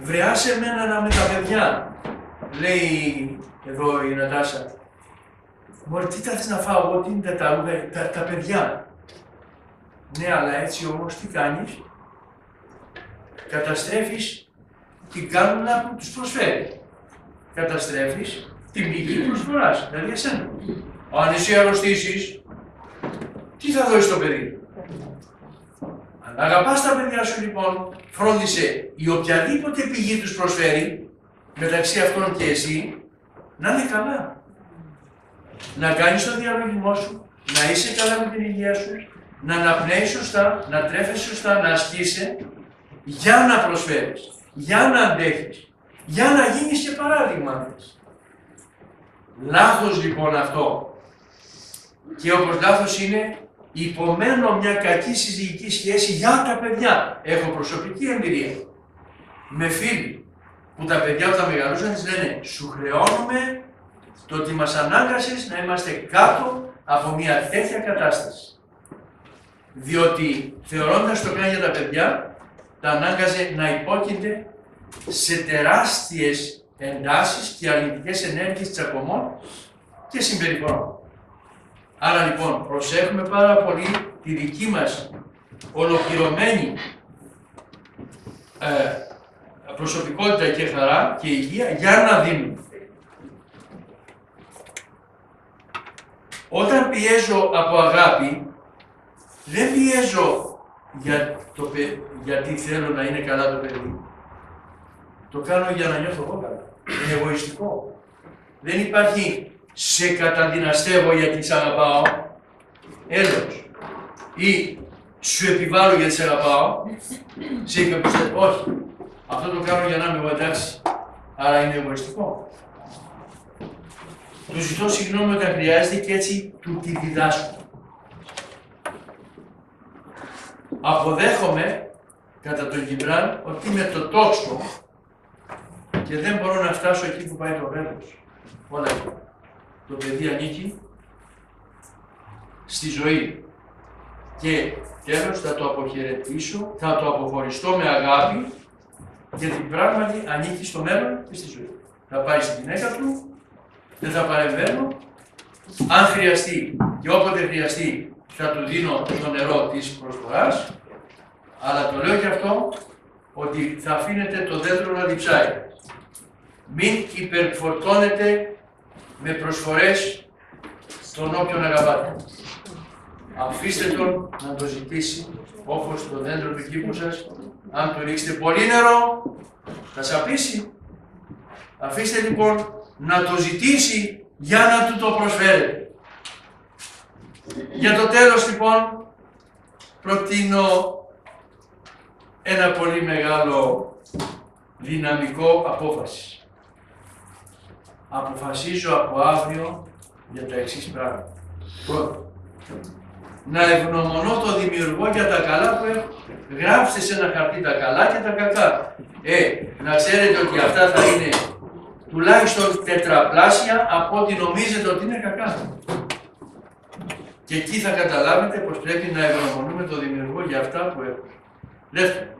βρε άσε εμένα να με τα παιδιά. Λέει εδώ η Νατάσα, μωρέ τι θα θες να φάω εγώ, τι είναι τα παιδιά. Ναι, αλλά έτσι όμως τι κάνεις, καταστρέφεις την κάνουνα που τους προσφέρει. Καταστρέφεις την πηγή προσφοράς, δηλαδή εσένα. Αν εσύ αρρωστήσεις, τι θα δώσεις στο παιδί. Αν αγαπάς τα παιδιά σου λοιπόν, φρόντισε η οποιαδήποτε πηγή τους προσφέρει, μεταξύ αυτών και εσύ, να είναι καλά. Να κάνεις το διαλογισμό σου, να είσαι καλά με την υγεία σου, να αναπνέεις σωστά, να τρέφεσαι σωστά, να ασκείσαι, για να προσφέρεις, για να αντέχεις, για να γίνεις και παράδειγμα. Λάθος λοιπόν αυτό. Και όπως λάθος είναι, υπομένω μια κακή συζυγική σχέση για τα παιδιά. Έχω προσωπική εμπειρία με φίλοι που τα παιδιά όταν μεγαλώσαν τις λένε σου χρεώνουμε το ότι μας ανάγκασες να είμαστε κάτω από μια τέτοια κατάσταση. Διότι θεωρώντας το κάνει για τα παιδιά, τα ανάγκαζε να υπόκεινται σε τεράστιες εντάσεις και αρνητικές ενέργειες τσακωμών και συμπεριφορών. Άρα λοιπόν προσέχουμε πάρα πολύ τη δική μας ολοκληρωμένη προσωπικότητα και χαρά και υγεία για να δίνουμε. Όταν πιέζω από αγάπη, δεν πιέζω γιατί θέλω να είναι καλά το παιδί. Το κάνω για να νιώθω εγώ καλά. Είναι εγωιστικό. Δεν υπάρχει σε καταδυναστεύω γιατί σε αγαπάω, έλεος. Ή σου επιβάλλω γιατί σε αγαπάω, σε υπερπροστατεύω. Όχι. Αυτό το κάνω για να είμαι εγώ εντάξει. Άρα είναι εγωιστικό. Του ζητώ συγγνώμη όταν χρειάζεται και έτσι του τη διδάσκω. Αποδέχομαι κατά τον Γιμπράν ότι είμαι το τόξο και δεν μπορώ να φτάσω εκεί που πάει το βέλος. Όλα εκεί. Το παιδί ανήκει στη ζωή. Και τέλος θα το αποχαιρετήσω, θα το αποχωριστώ με αγάπη γιατί πράγματι ανήκει στο μέλλον και στη ζωή. Θα πάει στη γυναίκα του, δεν θα παρεμβαίνω, Αν χρειαστεί και όποτε χρειαστεί θα του δίνω το νερό της προσφοράς, αλλά το λέω και αυτό ότι θα αφήνετε το δέντρο να διψάει. Μην υπερφορτώνετε με προσφορές τον όποιον αγαπάτε. Αφήστε τον να το ζητήσει όπως το δέντρο του κήπου σας. Αν του ρίξετε πολύ νερό, θα σαπίσει. Αφήστε λοιπόν να το ζητήσει για να του το προσφέρετε. Για το τέλος λοιπόν, προτείνω ένα πολύ μεγάλο δυναμικό απόφαση. Αποφασίζω από αύριο για τα εξής πράγματα. Πρώτον, να ευγνωμονώ το Δημιουργό για τα καλά που έχω. Γράψτε σε ένα χαρτί τα καλά και τα κακά. Να ξέρετε ότι αυτά θα είναι τουλάχιστον τετραπλάσια από ό,τι νομίζετε ότι είναι κακά. Και εκεί θα καταλάβετε πως πρέπει να ευγνωμονούμε το Δημιουργό για αυτά που έχω. Δεύτερον,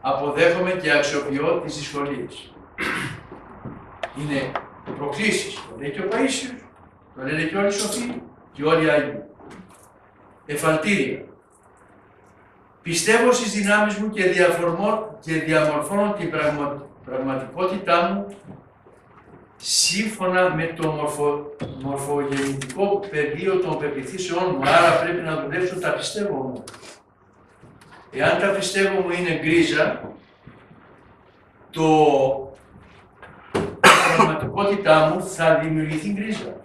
αποδέχομαι και αξιοποιώ τις δυσκολίες. Είναι προκλήσεις. Το λέει και ο Παΐσιος, το λένε και όλοι οι σοφοί και όλοι οι Άγιοι. Εφαλτήρια. Πιστεύω στις δυνάμεις μου και διαμορφώνω την πραγματικότητά μου σύμφωνα με το μορφογεννητικό πεδίο των πεποιθήσεών μου. Άρα πρέπει να δουλέψω τα πιστεύω μου. Εάν τα πιστεύω μου είναι γκρίζα, η πραγματικότητά μου θα δημιουργηθεί γκρίζα.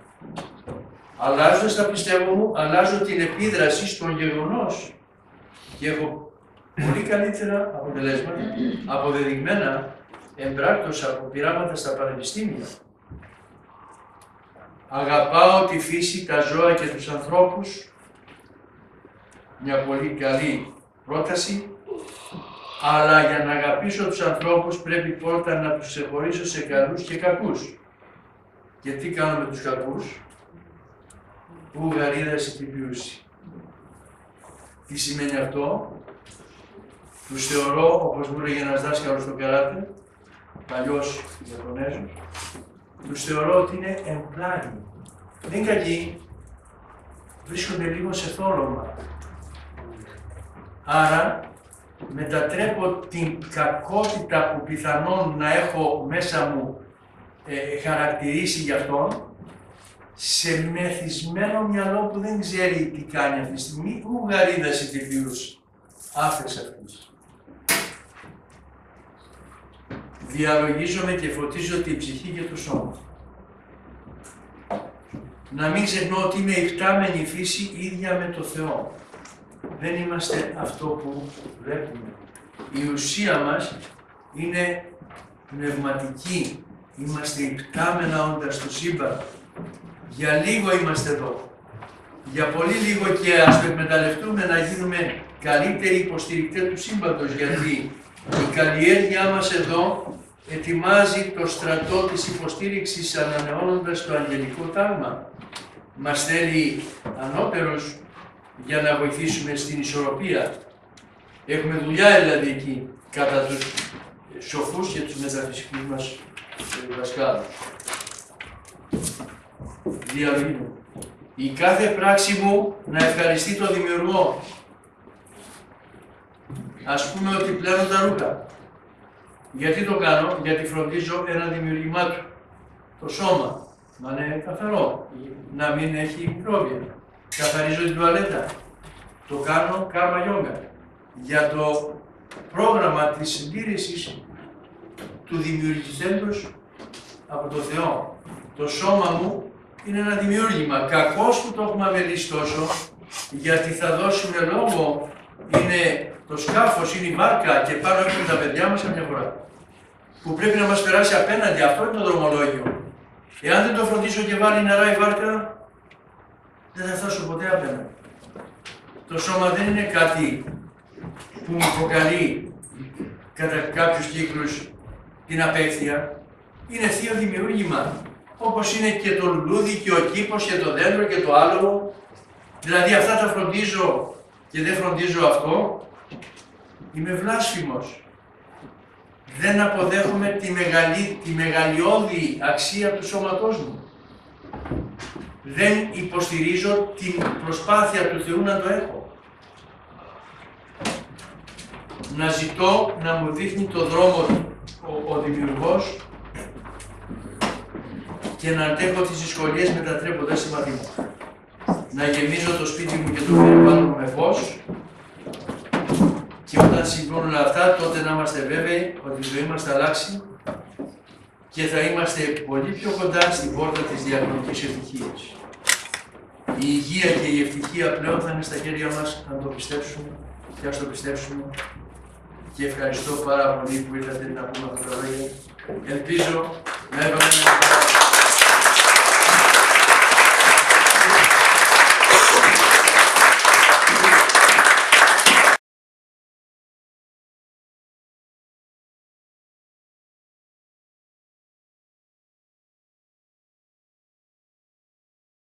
Αλλάζοντας τα πιστεύω μου, αλλάζω την επίδραση στον γεγονός και έχω πολύ καλύτερα αποτελέσματα, αποδεδειγμένα εμπράκτως από πειράματα στα πανεπιστήμια. Αγαπάω τη φύση, τα ζώα και τους ανθρώπους. Μια πολύ καλή πρόταση. Αλλά για να αγαπήσω τους ανθρώπους πρέπει πρώτα να τους ξεχωρίσω σε καλούς και κακούς. Και τι κάνω με τους κακούς? Που γαρίδαση την ποιούση. Τι σημαίνει αυτό? Τους θεωρώ, όπως μου έλεγε ένας δάσκαλος στο καράτε, παλιός Ιαπωνέζος, τους θεωρώ ότι είναι εμπλάνοι. Δεν είναι κακοί, βρίσκονται λίγο σε θόλωμα. Άρα, μετατρέπω την κακότητα που πιθανόν να έχω μέσα μου χαρακτηρίσει γι' αυτόν, σε μεθυσμένο μυαλό που δεν ξέρει τι κάνει αυτή τη στιγμή, ου γαρίδαση τη βίωση. Άφεξ αυτής. Διαλογίζομαι και φωτίζω την ψυχή και το σώμα. Να μην ξεχνώ ότι είναι υπτάμενη φύση ίδια με το Θεό. Δεν είμαστε αυτό που βλέπουμε. Η ουσία μας είναι πνευματική. Είμαστε υπτάμενα όντα στο σύμπαν. Για λίγο είμαστε εδώ. Για πολύ λίγο και ας το εκμεταλλευτούμε να γίνουμε καλύτεροι υποστηρικτές του σύμπαντος, γιατί η καλλιέργειά μας εδώ ετοιμάζει το στρατό της υποστήριξης ανανεώνοντας το αγγελικό τάγμα. Μας θέλει ανώτερους για να βοηθήσουμε στην ισορροπία. Έχουμε δουλειά δηλαδή εκεί, κατά τους σοφούς και τους μεταφυσικούς μας δασκάλους. Διαλογή μου. Η κάθε πράξη μου να ευχαριστεί τον Δημιουργό. Ας πούμε ότι πλένω τα ρούχα. Γιατί το κάνω? Γιατί φροντίζω ένα δημιουργήμά του. Το σώμα να είναι καθαρό, να μην έχει μικρόβια. Καθαρίζω την τουαλέτα. Το κάνω κάρμα γιόγκα. Για το πρόγραμμα της συντήρησης του δημιουργηθέντος από το Θεό. Το σώμα μου είναι ένα δημιούργημα. Κακώς που το έχουμε αμελήσει τόσο, γιατί θα δώσουμε λόγο, είναι το σκάφος, είναι η βάρκα και πάνω έχουμε τα παιδιά μας μια φορά. Που πρέπει να μας περάσει απέναντι. Αυτό είναι το δρομολόγιο. Εάν δεν το φροντίσω και βάλει νερά η βάρκα, δεν θα φτάσω ποτέ απέναντι. Το σώμα δεν είναι κάτι που μου προκαλεί κατά κάποιους κύκλους την απέχθεια. Είναι θείο δημιούργημα. Όπως είναι και το λουλούδι και ο κήπος και το δέντρο και το άλογο. Δηλαδή αυτά τα φροντίζω και δεν φροντίζω αυτό. Είμαι βλάσφημος. Δεν αποδέχομαι τη μεγαλειώδη αξία του σώματός μου. δεν υποστηρίζω την προσπάθεια του Θεού να το έχω. Να ζητώ να μου δείχνει το δρόμο ο Δημιουργός και να αντέχω τις δυσκολίες μετατρέποντας σε μαθήματα. Να γεμίζω το σπίτι μου και το περιβάλλον μου με φως και όταν συμβούν όλα αυτά, τότε να είμαστε βέβαιοι ότι η ζωή μας θα αλλάξει και θα είμαστε πολύ πιο κοντά στην πόρτα της διαχρονικής ευτυχίας. Η υγεία και η ευτυχία πλέον θα είναι στα χέρια μας να το πιστέψουμε και ας το πιστέψουμε. Και ευχαριστώ πάρα πολύ που ήρθατε να πούμε αυτά τα λόγια. Ελπίζω να έβαλε